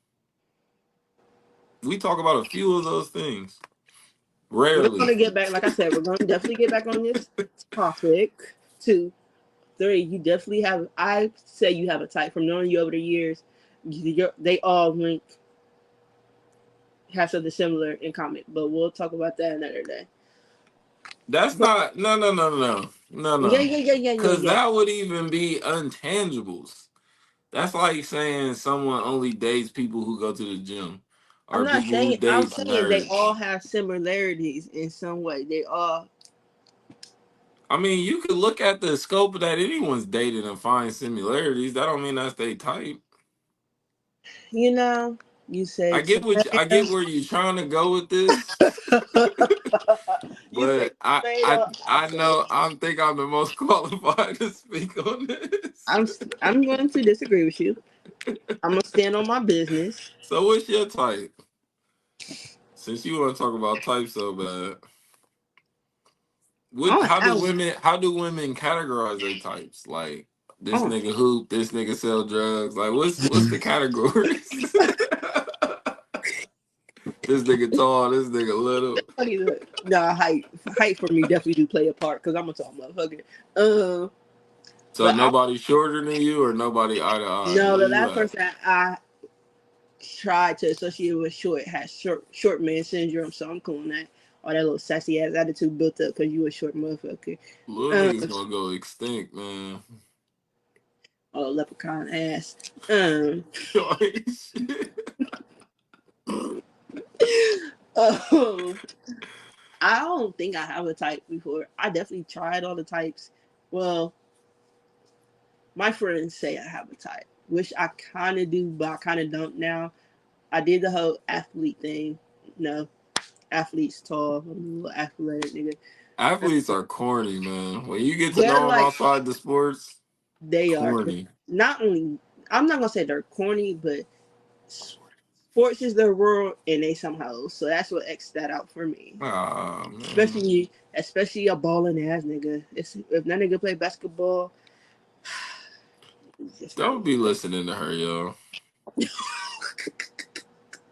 We talk about a few of those things. We're Rarely. gonna get back, like I said, we're gonna definitely get back on this topic. 2, 3, you definitely have. I say you have a type from knowing you over the years. They all link have something similar in common, but we'll talk about that another day. That's But not yeah, no. yeah, yeah, yeah, yeah, Cause yeah. that would even be untangibles. That's like saying someone only dates people who go to the gym, I'm or not people who saying. I'm dates saying they nerds. all have similarities in some way. They all, I mean, you could look at the scope that anyone's dated and find similarities. That don't mean that's their type. you know. You I said get I get where you're trying to go with this, you said but straight up. I I said know I think I'm the most qualified to speak on this. I'm going to disagree with you. I'm gonna stand on my business. So what's your type? Since you want to talk about types so bad, I what don't have. how do women categorize their types? Like this Oh, nigga hoop, this nigga sell drugs. Like what's the categories? This nigga tall, this nigga little. funny that nah, height for me definitely do play a part because I'm a tall motherfucker. Um, So but I nobody shorter than you or nobody eye to eye. no, Where the you last at? person I tried to associate with short has short man syndrome, so I'm calling that all that little sassy ass attitude built up because you a short motherfucker. Little Um, niggas gonna go extinct, man. oh leprechaun ass. Yo, ain't shit. Um, I don't think I have a type before. I definitely tried all the types. Well, my friends say I have a type, which I kind of do, but I kind of don't now. I did the whole athlete thing. No, athlete's tall, I'm a little athletic nigga. Athletes are corny, man. When you get to They're know them like outside the sports, they are corny. not only. I'm not gonna say they're corny, but sports is their world, and they somehow. So that's what X that out for me. Ah, man. Especially a balling ass nigga. If that nigga play basketball, it's just not Don't be listening to her, yo.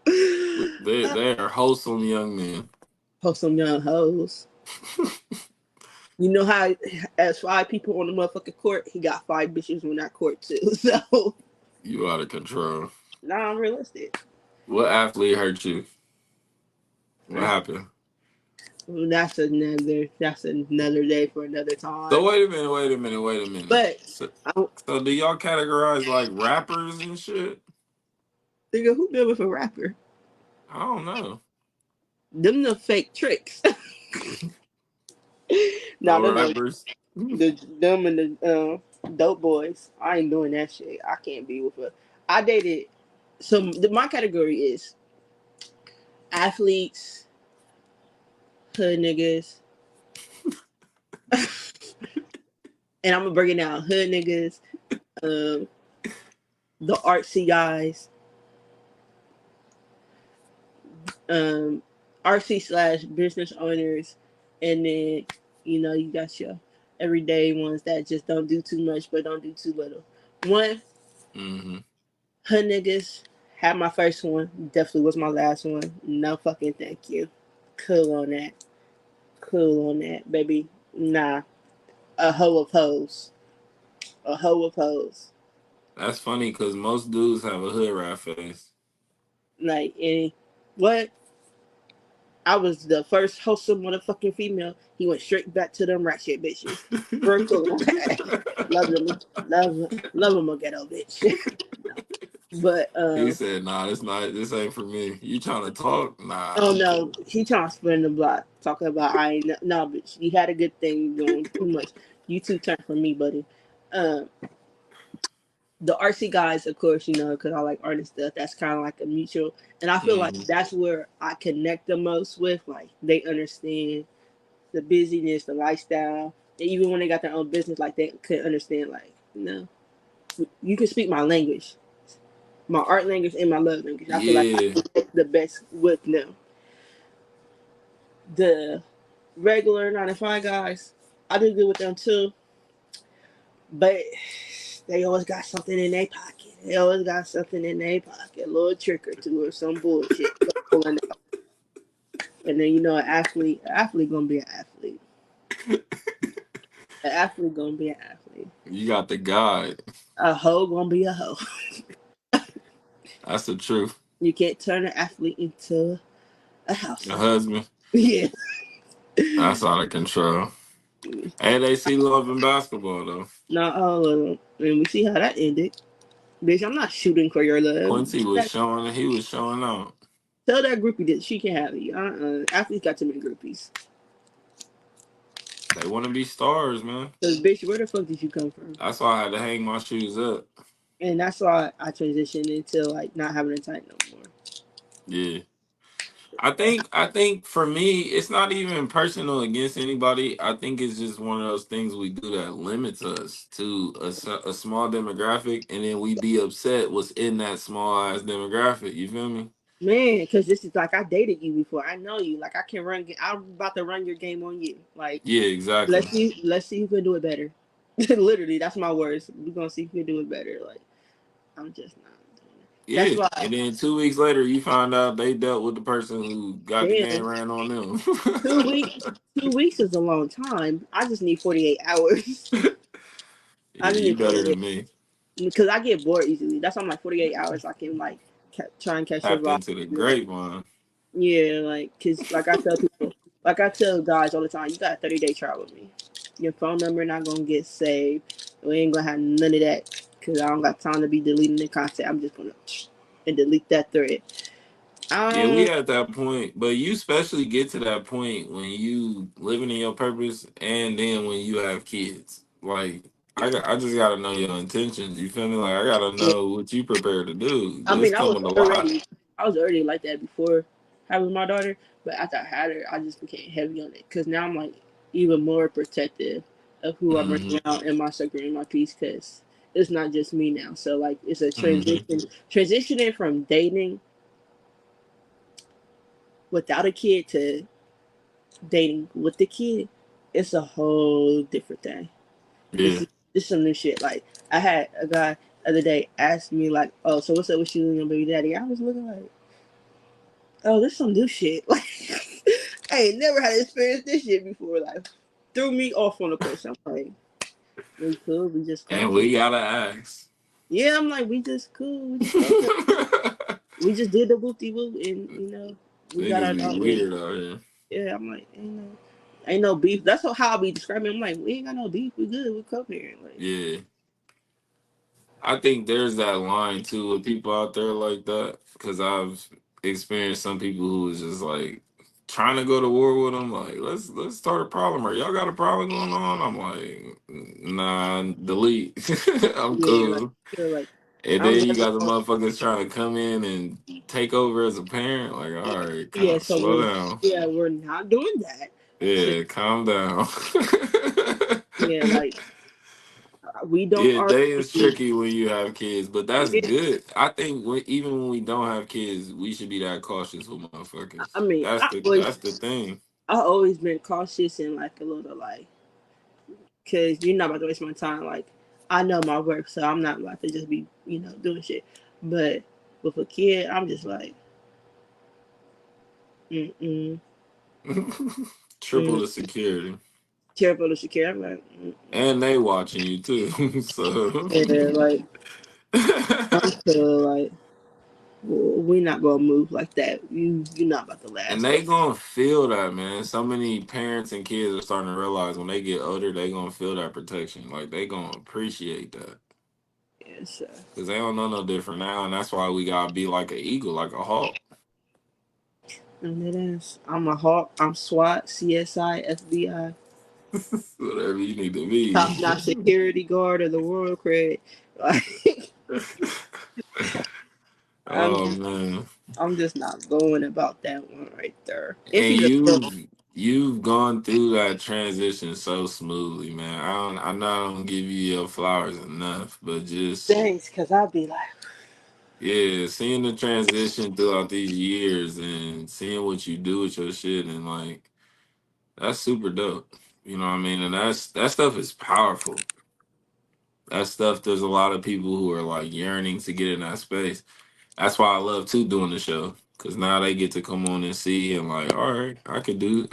They are wholesome young men. post some young hoes. You know how as 5 people on the motherfucking court, he got 5 bitches on that court too. So You out of control. nah, I'm realistic. What athlete hurt you? What happened? That's another day for another So time. wait a minute. But So, I don't so do y'all categorize like rappers and shit? think who been with a rapper. I don't know. Them the fake tricks. Nah, So them rappers. them and the dope boys. I ain't doing that shit. I can't be with a. I dated. So my category is athletes, hood niggas, and I'm gonna break it down. Hood niggas, um, the artsy guys, um, RC slash business owners, and then you got your everyday ones that just don't do too much but don't do too little. One, Mm-hmm. hood niggas had my first one, definitely was my last one. No fucking thank you. Cool on that. Cool on that, baby. Nah, a hoe of hoes. A hoe of hoes. That's funny because most dudes have a hood rat face. Like, and what? I was the first wholesome motherfucking female. He went straight back to them ratchet bitches. Very cool. love them, love them a ghetto bitch. No. But He said, "Nah, this ain't for me. You trying to talk? Nah, oh I'm no, cool." he trying to spin the block, talking about I ain't no, bitch. You had a good thing doing too much. You too turned for me, buddy. Um, the artsy guys, of course, because I like art and stuff. That's kind of like a mutual, and I feel like Mm-hmm. that's where I connect the most with. Like they understand the busyness, the lifestyle. And even when they got their own business, like they could understand, like, you can speak my language, my art language and my love language. I feel like I Yeah, connect the best with them. The regular 9 to 5 guys, I do good with them too, but they always got something in their pocket. They always got something in their pocket, a little trick or two or some bullshit. pulling out. And then an athlete gonna be an athlete. An athlete gonna be an athlete. You got the guide. A hoe gonna be a hoe. That's the truth. You can't turn an athlete into a Your housewife. husband. Yeah. That's out of control. Hey, they see love in basketball though. Not all of them. And we see how that ended. Bitch, I'm not shooting for your love. Quincy was showing. He was showing out. Tell that groupie that she can have you. Athletes got too many groupies. They want to be stars, man. Cause bitch, where the fuck did you come from? That's why I had to hang my shoes up. And that's why I transitioned into like not having a tight no more. Yeah. I think for me, it's not even personal against anybody. I think it's just one of those things we do that limits us to a small demographic, and then we be upset what's in that small ass demographic. You feel me? Man, because this is like I dated you before. I know you. Like I can run. I'm about to run your game on you. Like Yeah, exactly. let's see who can do it better. Literally, that's my words. We're gonna see who can do it better. Like I'm just not doing it. That's Yeah, why. and then 2 weeks later, you find out they dealt with the person who got the game Damn, ran on them. 2 weeks. 2 weeks is a long time. I just need 48 hours. Yeah, I just you need better 48 than me. because I get bored easily. That's why I'm like 48 hours. I can like try and catch your Tapped vibe. into the grapevine. Yeah, like cause like I tell people, like I tell guys all the time, you got a 30-day trial with me. Your phone number not gonna get saved. We ain't gonna have none of that because I don't got time to be deleting the content. I'm just gonna and delete that thread. Yeah, we Um, at that point, but you especially get to that point when you living in your purpose, and then when you have kids. Like I just gotta know your intentions. You feel me? Like I gotta yeah, know what you prepared to do. I This mean, come with a lot. I was already like that before having my daughter, but after I had her, I just became heavy on it because now I'm like even more protective of who I bring Hmm. around in my circle and my peace because it's not just me now. So like it's a Hmm. transitioning from dating without a kid to dating with the kid. It's a whole different thing. This Yeah. is this is some new shit. Like I had a guy the other day ask me like, "Oh, so what's up with you and your baby daddy?" I was looking like, "Oh, this some new shit." Like I ain't never had experienced this shit before. Like threw me off on the question. I'm like, we cool. We just And cool. we gotta ask. Yeah, I'm like, we just cool. We just cool. We just did the whoopty whoop, and we got Niggas our be dog. And weird out here. yeah, I'm like, ain't no beef. That's how I be describing. I'm like, we ain't got no beef. We good. We co-parent. Like, Yeah. I think there's that line too with people out there like that because I've experienced some people who was just like trying to go to war with them. Like, let's start a problem. Or y'all got a problem going on? I'm like, nah, delete. I'm yeah, like, cool. like And I'm then you never. got the motherfuckers trying to come in and take over as a parent. Like, all right, Yeah, calm, so slow down. we're not doing that. So Yeah, calm down. yeah, like we don't Yeah, argue. day is tricky when you have kids, but that's Yeah, good. I think even when we don't have kids, we should be that cautious with motherfuckers. I mean, That's the thing. I always been cautious and like a little like, cause you're not about to waste my time. Like, I know my work, so I'm not about to just be doing shit. But with a kid, I'm just like, mm mm Triple mm. the security, Careful to secure. I'm like, and they watching you too. So, yeah, like I'm still like, we're not gonna move like that. You're not about to and last. they gonna feel that, man. So many parents and kids are starting to realize when they get older, they gonna feel that protection. Like they gonna appreciate that Yeah, so. because they don't know no different now, and that's why we gotta be like an eagle, like a hawk. And it is. I'm a hawk. I'm SWAT, CSI, FBI, Whatever you need to top notch be. security guard of the world credit. Like I'm Oh just, man. I'm just not going about that one right there. And And she's a girl. you've gone through that transition so smoothly, man. I know I don't give you your flowers enough, but just Thanks, cause I'll be like, yeah, seeing the transition throughout these years and seeing what you do with your shit and like that's super dope. You know what I mean? And that stuff is powerful. That stuff there's a lot of people who are like yearning to get in that space. That's why I love too doing the show. Cause now they get to come on and see and like, all right, I can do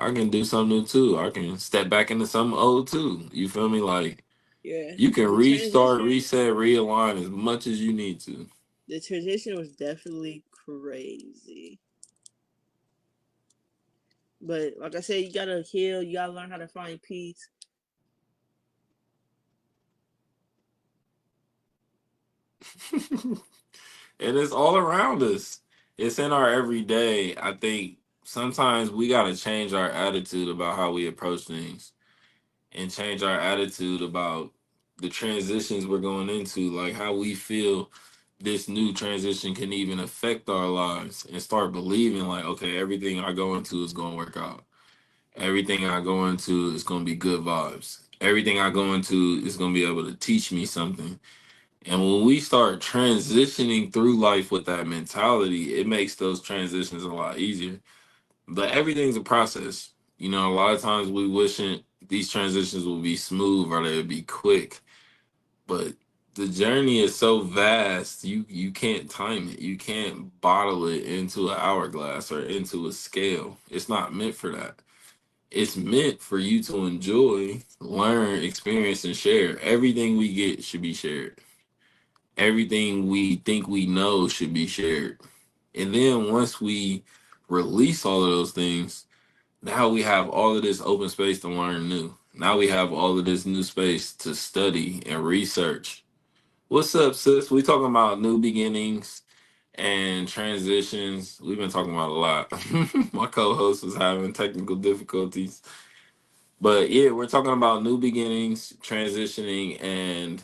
something new too. I can step back into something old too. You feel me? Like Yeah, you can the restart, transition, reset, realign as much as you need to. the transition was definitely crazy. But like I said, you gotta heal. You gotta learn how to find peace. And it's all around us. It's in our everyday. I think sometimes we gotta change our attitude about how we approach things and change our attitude about the transitions we're going into, like how we feel this new transition can even affect our lives and start believing like, okay, everything I go into is going to work out. Everything I go into is going to be good vibes. Everything I go into is going to be able to teach me something. And when we start transitioning through life with that mentality, it makes those transitions a lot easier. But everything's a process. You know, a lot of times we wishing these transitions will be smooth or they would be quick, but the journey is so vast. You can't time it. You can't bottle it into an hourglass or into a scale. It's not meant for that. It's meant for you to enjoy, learn, experience, and share. Everything we get should be shared. Everything we think we know should be shared. And then once we release all of those things, now we have all of this open space to learn new. Now we have all of this new space to study and research. What's up, sis? We talking about new beginnings and transitions. We've been talking about a lot. My co-host was having technical difficulties. But yeah, we're talking about new beginnings, transitioning, and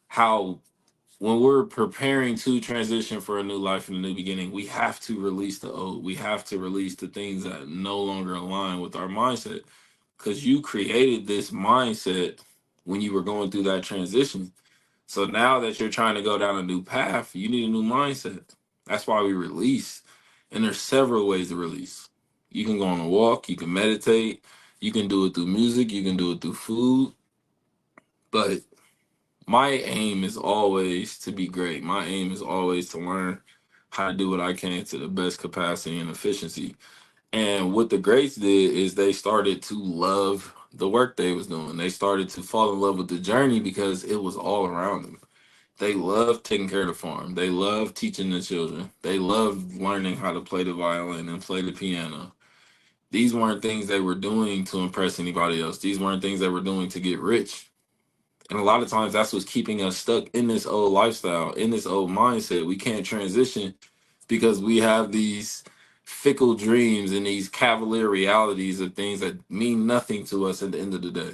how when we're preparing to transition for a new life and a new beginning, we have to release the old. We have to release the things that no longer align with our mindset. Because you created this mindset when you were going through that transition. So now that you're trying to go down a new path, you need a new mindset. That's why we release. And there's several ways to release. You can go on a walk, you can meditate, you can do it through music, you can do it through food. But my aim is always to be great. My aim is always to learn how to do what I can to the best capacity and efficiency. And what the greats did is they started to love the work they was doing. They started to fall in love with the journey because it was all around them. They loved taking care of the farm. They loved teaching the children. They loved learning how to play the violin and play the piano. These weren't things they were doing to impress anybody else. These weren't things they were doing to get rich. And a lot of times that's what's keeping us stuck in this old lifestyle, in this old mindset. We can't transition because we have these fickle dreams and these cavalier realities of things that mean nothing to us at the end of the day.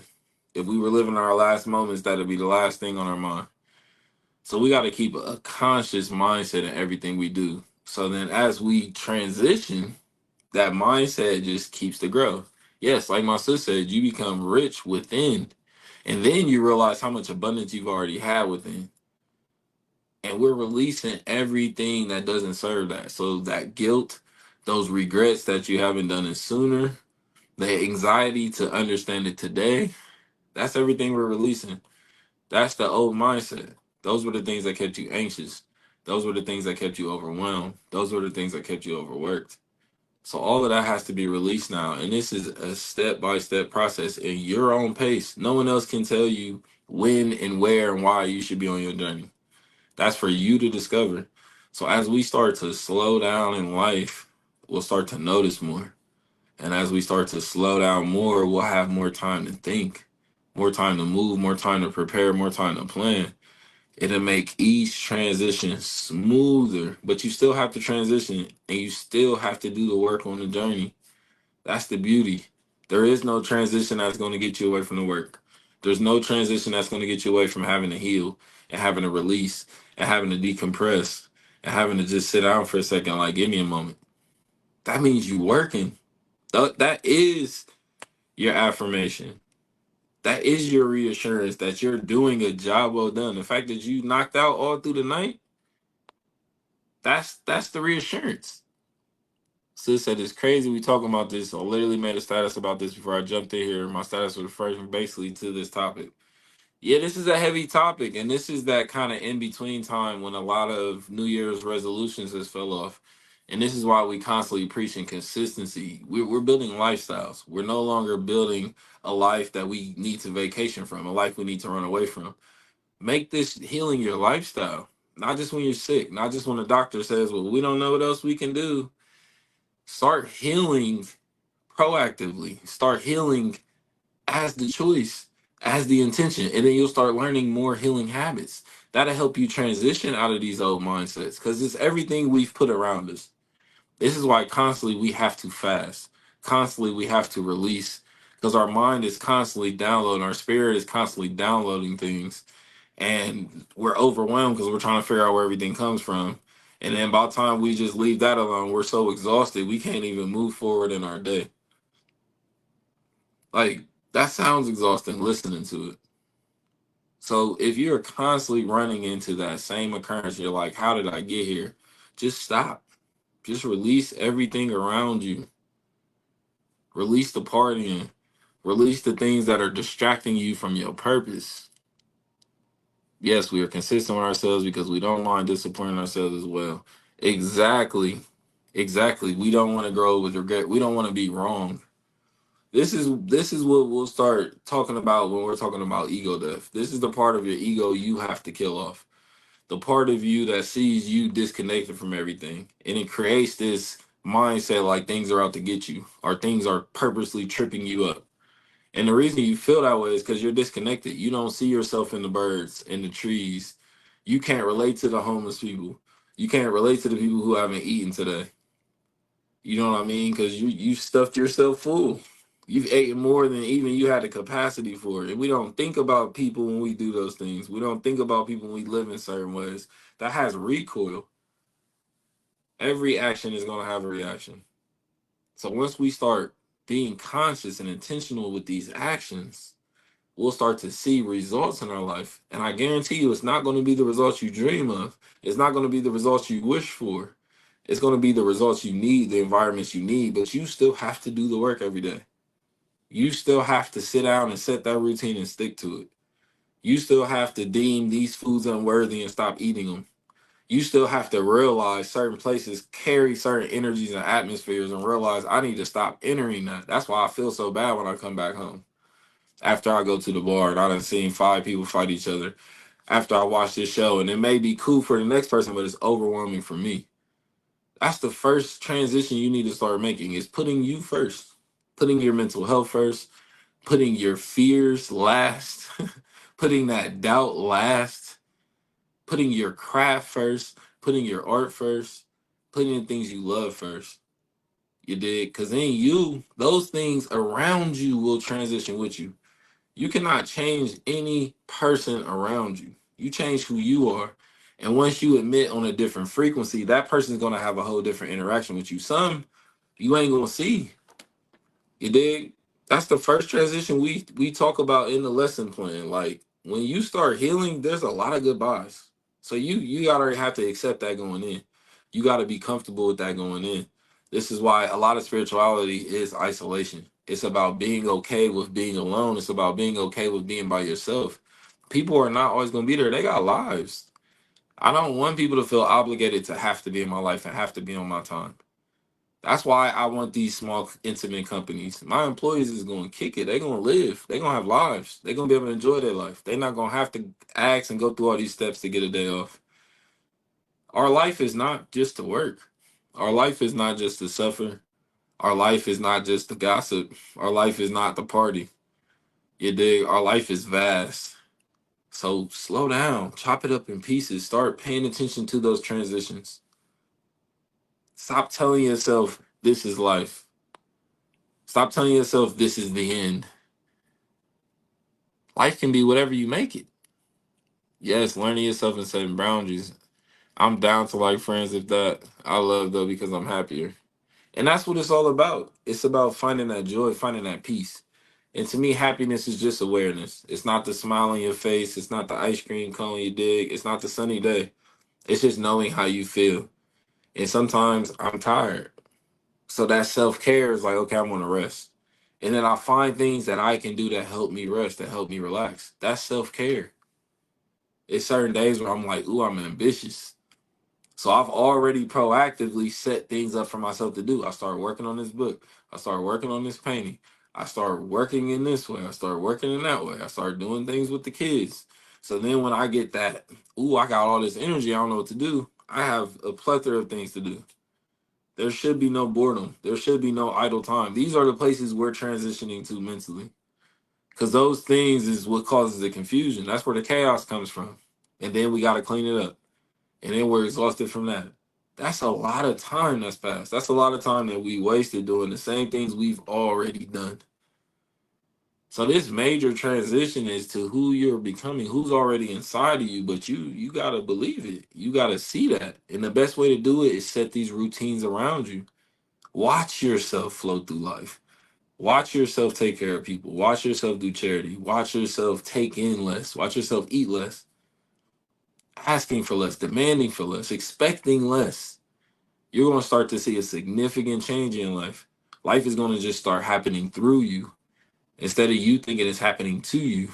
If we were living our last moments, that'd be the last thing on our mind. So we got to keep a conscious mindset in everything we do. So then as we transition, that mindset just keeps to grow. Yes, like my sister said, you become rich within. And then you realize how much abundance you've already had within. And we're releasing everything that doesn't serve that. So that guilt, those regrets that you haven't done it sooner, the anxiety to understand it today, that's everything we're releasing. That's the old mindset. Those were the things that kept you anxious. Those were the things that kept you overwhelmed. Those were the things that kept you overworked. So all of that has to be released now. And this is a step by step process in your own pace. No one else can tell you when and where and why you should be on your journey. That's for you to discover. So as we start to slow down in life, we'll start to notice more. And as we start to slow down more, we'll have more time to think, more time to move, more time to prepare, more time to plan. It'll make each transition smoother, but you still have to transition and you still have to do the work on the journey. That's the beauty. There is no transition that's going to get you away from the work. There's no transition that's going to get you away from having to heal and having to release and having to decompress and having to just sit down for a second, like, give me a moment. That means you working. That is your affirmation. That is your reassurance that you're doing a job well done. The fact that you knocked out all through the night, that's the reassurance. Sis said it's crazy we talking about this. I literally made a status about this before I jumped in here. My status was referring basically to this topic. Yeah, this is a heavy topic, and this is that kind of in between time when a lot of New Year's resolutions has fell off. And this is why we constantly preaching consistency. We're building lifestyles. We're no longer building a life that we need to vacation from, a life we need to run away from. Make this healing your lifestyle. Not just when you're sick, not just when the doctor says, well, we don't know what else we can do. Start healing proactively. Start healing as the choice, as the intention. And then you'll start learning more healing habits. That'll help you transition out of these old mindsets because it's everything we've put around us. This is why constantly we have to fast. Constantly we have to release because our mind is constantly downloading, our spirit is constantly downloading things, and we're overwhelmed because we're trying to figure out where everything comes from. And then by the time we just leave that alone, we're so exhausted we can't even move forward in our day. Like that sounds exhausting listening to it. So if you're constantly running into that same occurrence, you're like, how did I get here? Just stop. Just release everything around you. Release the partying. Release the things that are distracting you from your purpose. Yes, we are consistent with ourselves because we don't mind disciplining ourselves as well. Exactly. Exactly. We don't want to grow with regret. We don't want to be wrong. This is what we'll start talking about when we're talking about ego death. This is the part of your ego you have to kill off. The part of you that sees you disconnected from everything. And it creates this mindset like things are out to get you or things are purposely tripping you up. And the reason you feel that way is because you're disconnected. You don't see yourself in the birds, in the trees. You can't relate to the homeless people. You can't relate to the people who haven't eaten today. You know what I mean? Because you stuffed yourself full. You've eaten more than even you had the capacity for. And we don't think about people when we do those things. We don't think about people when we live in certain ways. That has recoil. Every action is going to have a reaction. So once we start being conscious and intentional with these actions, we'll start to see results in our life. And I guarantee you, it's not going to be the results you dream of. It's not going to be the results you wish for. It's going to be the results you need, the environments you need, but you still have to do the work every day. You still have to sit down and set that routine and stick to it. You still have to deem these foods unworthy and stop eating them. You still have to realize certain places carry certain energies and atmospheres and realize I need to stop entering that. That's why I feel so bad when I come back home. After I go to the bar and I done seen five people fight each other. After I watch this show, and it may be cool for the next person, but it's overwhelming for me. That's the first transition you need to start making is putting you first, putting your mental health first, putting your fears last, putting that doubt last, putting your craft first, putting your art first, putting the things you love first. You did? Because then those things around you will transition with you. You cannot change any person around you. You change who you are. And once you admit on a different frequency, that person's going to have a whole different interaction with you. Some you ain't going to see. You dig? That's the first transition we talk about in the lesson plan. Like when you start healing, there's a lot of goodbyes. So you gotta have to accept that going in. You gotta be comfortable with that going in. This is why a lot of spirituality is isolation. It's about being okay with being alone. It's about being okay with being by yourself. People are not always gonna be there. They got lives. I don't want people to feel obligated to have to be in my life and have to be on my time. That's why I want these small, intimate companies. My employees is going to kick it. They're going to live. They're going to have lives. They're going to be able to enjoy their life. They're not going to have to ask and go through all these steps to get a day off. Our life is not just to work. Our life is not just to suffer. Our life is not just to gossip. Our life is not to party. You dig? Our life is vast. So slow down, chop it up in pieces. Start paying attention to those transitions. Stop telling yourself this is life. Stop telling yourself this is the end. Life can be whatever you make it. Yes, learning yourself and setting boundaries. I'm down to like friends if that. I love though because I'm happier. And that's what it's all about. It's about finding that joy, finding that peace. And to me, happiness is just awareness. It's not the smile on your face. It's not the ice cream cone you dig. It's not the sunny day. It's just knowing how you feel. And sometimes I'm tired. So that self care is like, okay, I want to rest. And then I find things that I can do that help me rest, that help me relax. That's self care. It's certain days where I'm like, ooh, I'm ambitious. So I've already proactively set things up for myself to do. I started working on this book. I started working on this painting. I started working in this way. I started working in that way. I started doing things with the kids. So then when I get that, ooh, I got all this energy, I don't know what to do. I have a plethora of things to do. There should be no boredom. There should be no idle time. These are the places we're transitioning to mentally. Because those things is what causes the confusion. That's where the chaos comes from. And then we got to clean it up. And then we're exhausted from that. That's a lot of time that's passed. That's a lot of time that we wasted doing the same things we've already done. So this major transition is to who you're becoming, who's already inside of you, but you gotta believe it. You gotta see that. And the best way to do it is set these routines around you. Watch yourself flow through life. Watch yourself take care of people. Watch yourself do charity. Watch yourself take in less. Watch yourself eat less. Asking for less, demanding for less, expecting less. You're going to start to see a significant change in life. Life is going to just start happening through you instead of you thinking it's happening to you.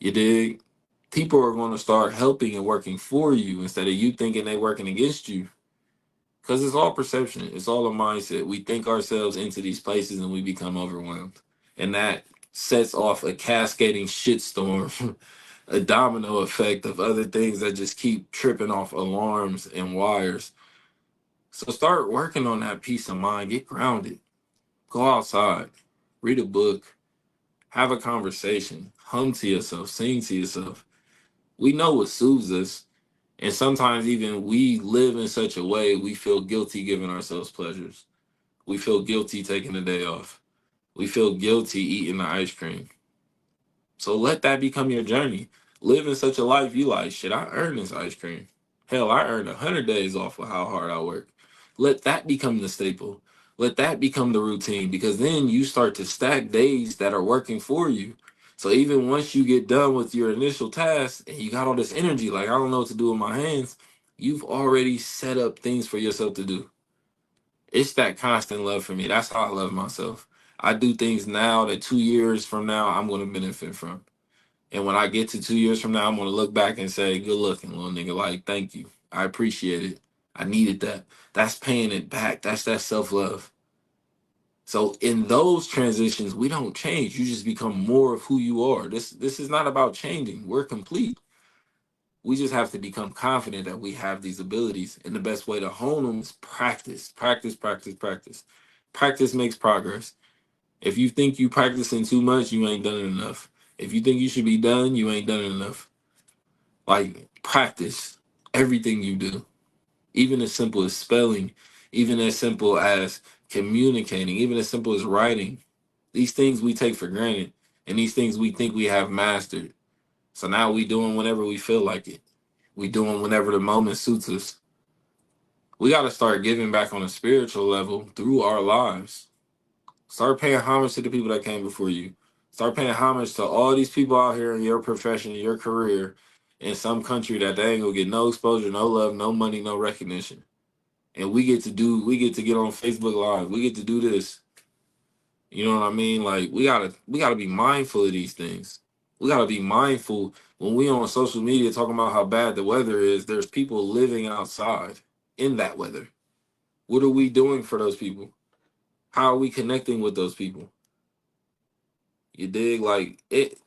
You dig? People are going to start helping and working for you instead of you thinking they're working against you. Because it's all perception, it's all a mindset. We think ourselves into these places and we become overwhelmed. And that sets off a cascading shitstorm, a domino effect of other things that just keep tripping off alarms and wires. So start working on that peace of mind. Get grounded. Go outside. Read a book. Have a conversation. Hum to yourself. Sing to yourself. We know what soothes us. And sometimes even we live in such a way we feel guilty giving ourselves pleasures. We feel guilty taking a day off. We feel guilty eating the ice cream. So let that become your journey. Live in such a life you like, shit, I earned this ice cream. Hell, I earned 100 days off of how hard I work. Let that become the staple. Let that become the routine because then you start to stack days that are working for you. So even once you get done with your initial task and you got all this energy, like I don't know what to do with my hands, you've already set up things for yourself to do. It's that constant love for me. That's how I love myself. I do things now that 2 years from now I'm going to benefit from. And when I get to 2 years from now, I'm gonna look back and say, "Good looking, little nigga. Like, thank you. I appreciate it. I needed that. That's paying it back. That's that self love." So in those transitions, we don't change. You just become more of who you are. This is not about changing. We're complete. We just have to become confident that we have these abilities. And the best way to hone them is practice, practice, practice, practice. Practice makes progress. If you think you practicing too much, you ain't done it enough. If you think you should be done, you ain't done it enough. Like practice everything you do, even as simple as spelling, even as simple as communicating, even as simple as writing. These things we take for granted, and these things we think we have mastered. So now we doing whenever we feel like it. We doing whenever the moment suits us. We got to start giving back on a spiritual level through our lives. Start paying homage to the people that came before you. Start paying homage to all these people out here in your profession, in your career, in some country that they ain't gonna get no exposure, no love, no money, no recognition. And we get to get on Facebook Live. We get to do this. You know what I mean? Like we gotta be mindful of these things. We gotta be mindful when we on social media talking about how bad the weather is. There's people living outside in that weather. What are we doing for those people? How are we connecting with those people? You dig? Like it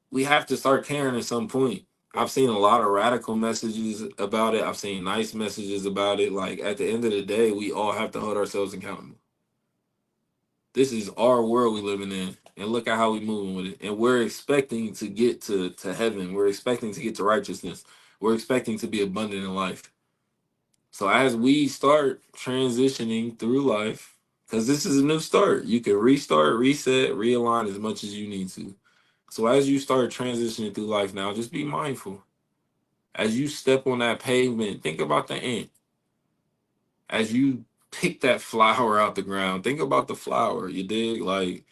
we have to start caring at some point. I've seen a lot of radical messages about it. I've seen nice messages about it. Like at the end of the day, we all have to hold ourselves accountable. This is our world we living in. And look at how we moving with it. And we're expecting to get to heaven. We're expecting to get to righteousness. We're expecting to be abundant in life. So as we start transitioning through life, because this is a new start, you can restart, reset, realign as much as you need to. So as you start transitioning through life now, just be mindful. As you step on that pavement, think about the ant. As you pick that flower out the ground, think about the flower. You dig? Like,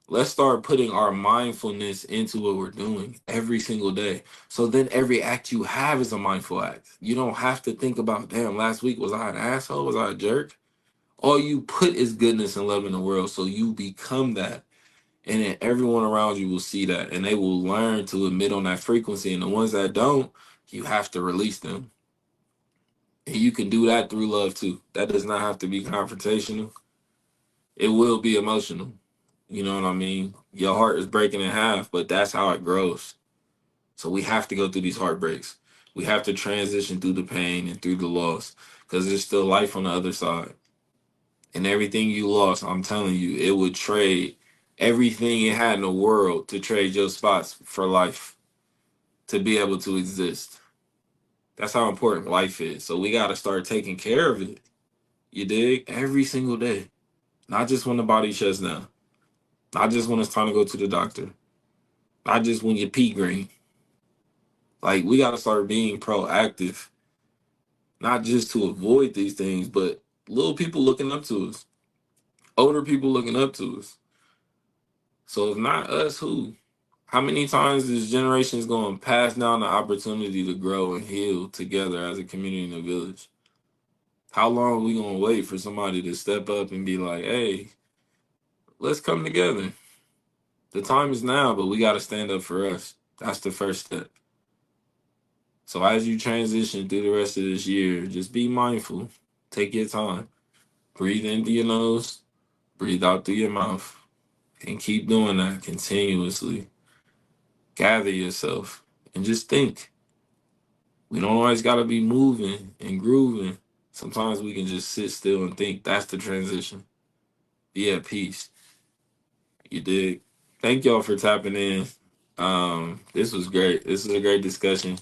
let's start putting our mindfulness into what we're doing every single day. So then every act you have is a mindful act. You don't have to think about, damn, last week was I an asshole? Was I a jerk? All you put is goodness and love in the world. So you become that. And then everyone around you will see that and they will learn to emit on that frequency. And the ones that don't, you have to release them. And you can do that through love too. That does not have to be confrontational. It will be emotional. You know what I mean? Your heart is breaking in half, but that's how it grows. So we have to go through these heartbreaks. We have to transition through the pain and through the loss because there's still life on the other side. And everything you lost, I'm telling you, it would trade everything it had in the world to trade your spots for life to be able to exist. That's how important life is. So we got to start taking care of it. You dig? Every single day. Not just when the body shuts down. Not just when it's time to go to the doctor. Not just when your pee green. Like we got to start being proactive, not just to avoid these things, but little people looking up to us, older people looking up to us. So if not us, who? How many times is generations going to pass down the opportunity to grow and heal together as a community and a village? How long are we going to wait for somebody to step up and be like, hey, let's come together? The time is now, but we got to stand up for us. That's the first step. So as you transition through the rest of this year, just be mindful. Take your time. Breathe in through your nose, breathe out through your mouth, and keep doing that continuously. Gather yourself and just think. We don't always got to be moving and grooving. Sometimes we can just sit still and think. That's the transition. Be at peace. You dig? Thank y'all for tapping in. This was great. This is a great discussion.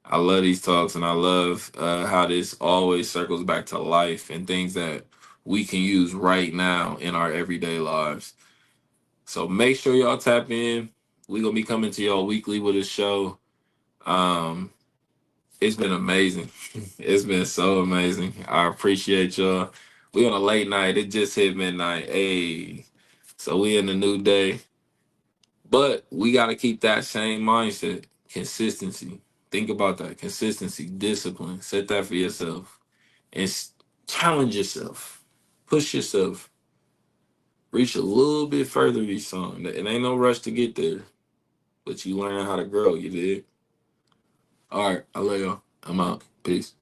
I love these talks, and I love how this always circles back to life and things that we can use right now in our everyday lives. So make sure y'all tap in. We're gonna be coming to y'all weekly with a show. Um, it's been amazing. It's been so amazing. I appreciate y'all. We on a late night. It just hit midnight. Hey, so we in a new day. But we got to keep that same mindset. Consistency. Think about that. Consistency, discipline. Set that for yourself. And challenge yourself. Push yourself. Reach a little bit further each time. It ain't no rush to get there. But you learn how to grow, you did. All right, I love y'all. I'm out. Peace.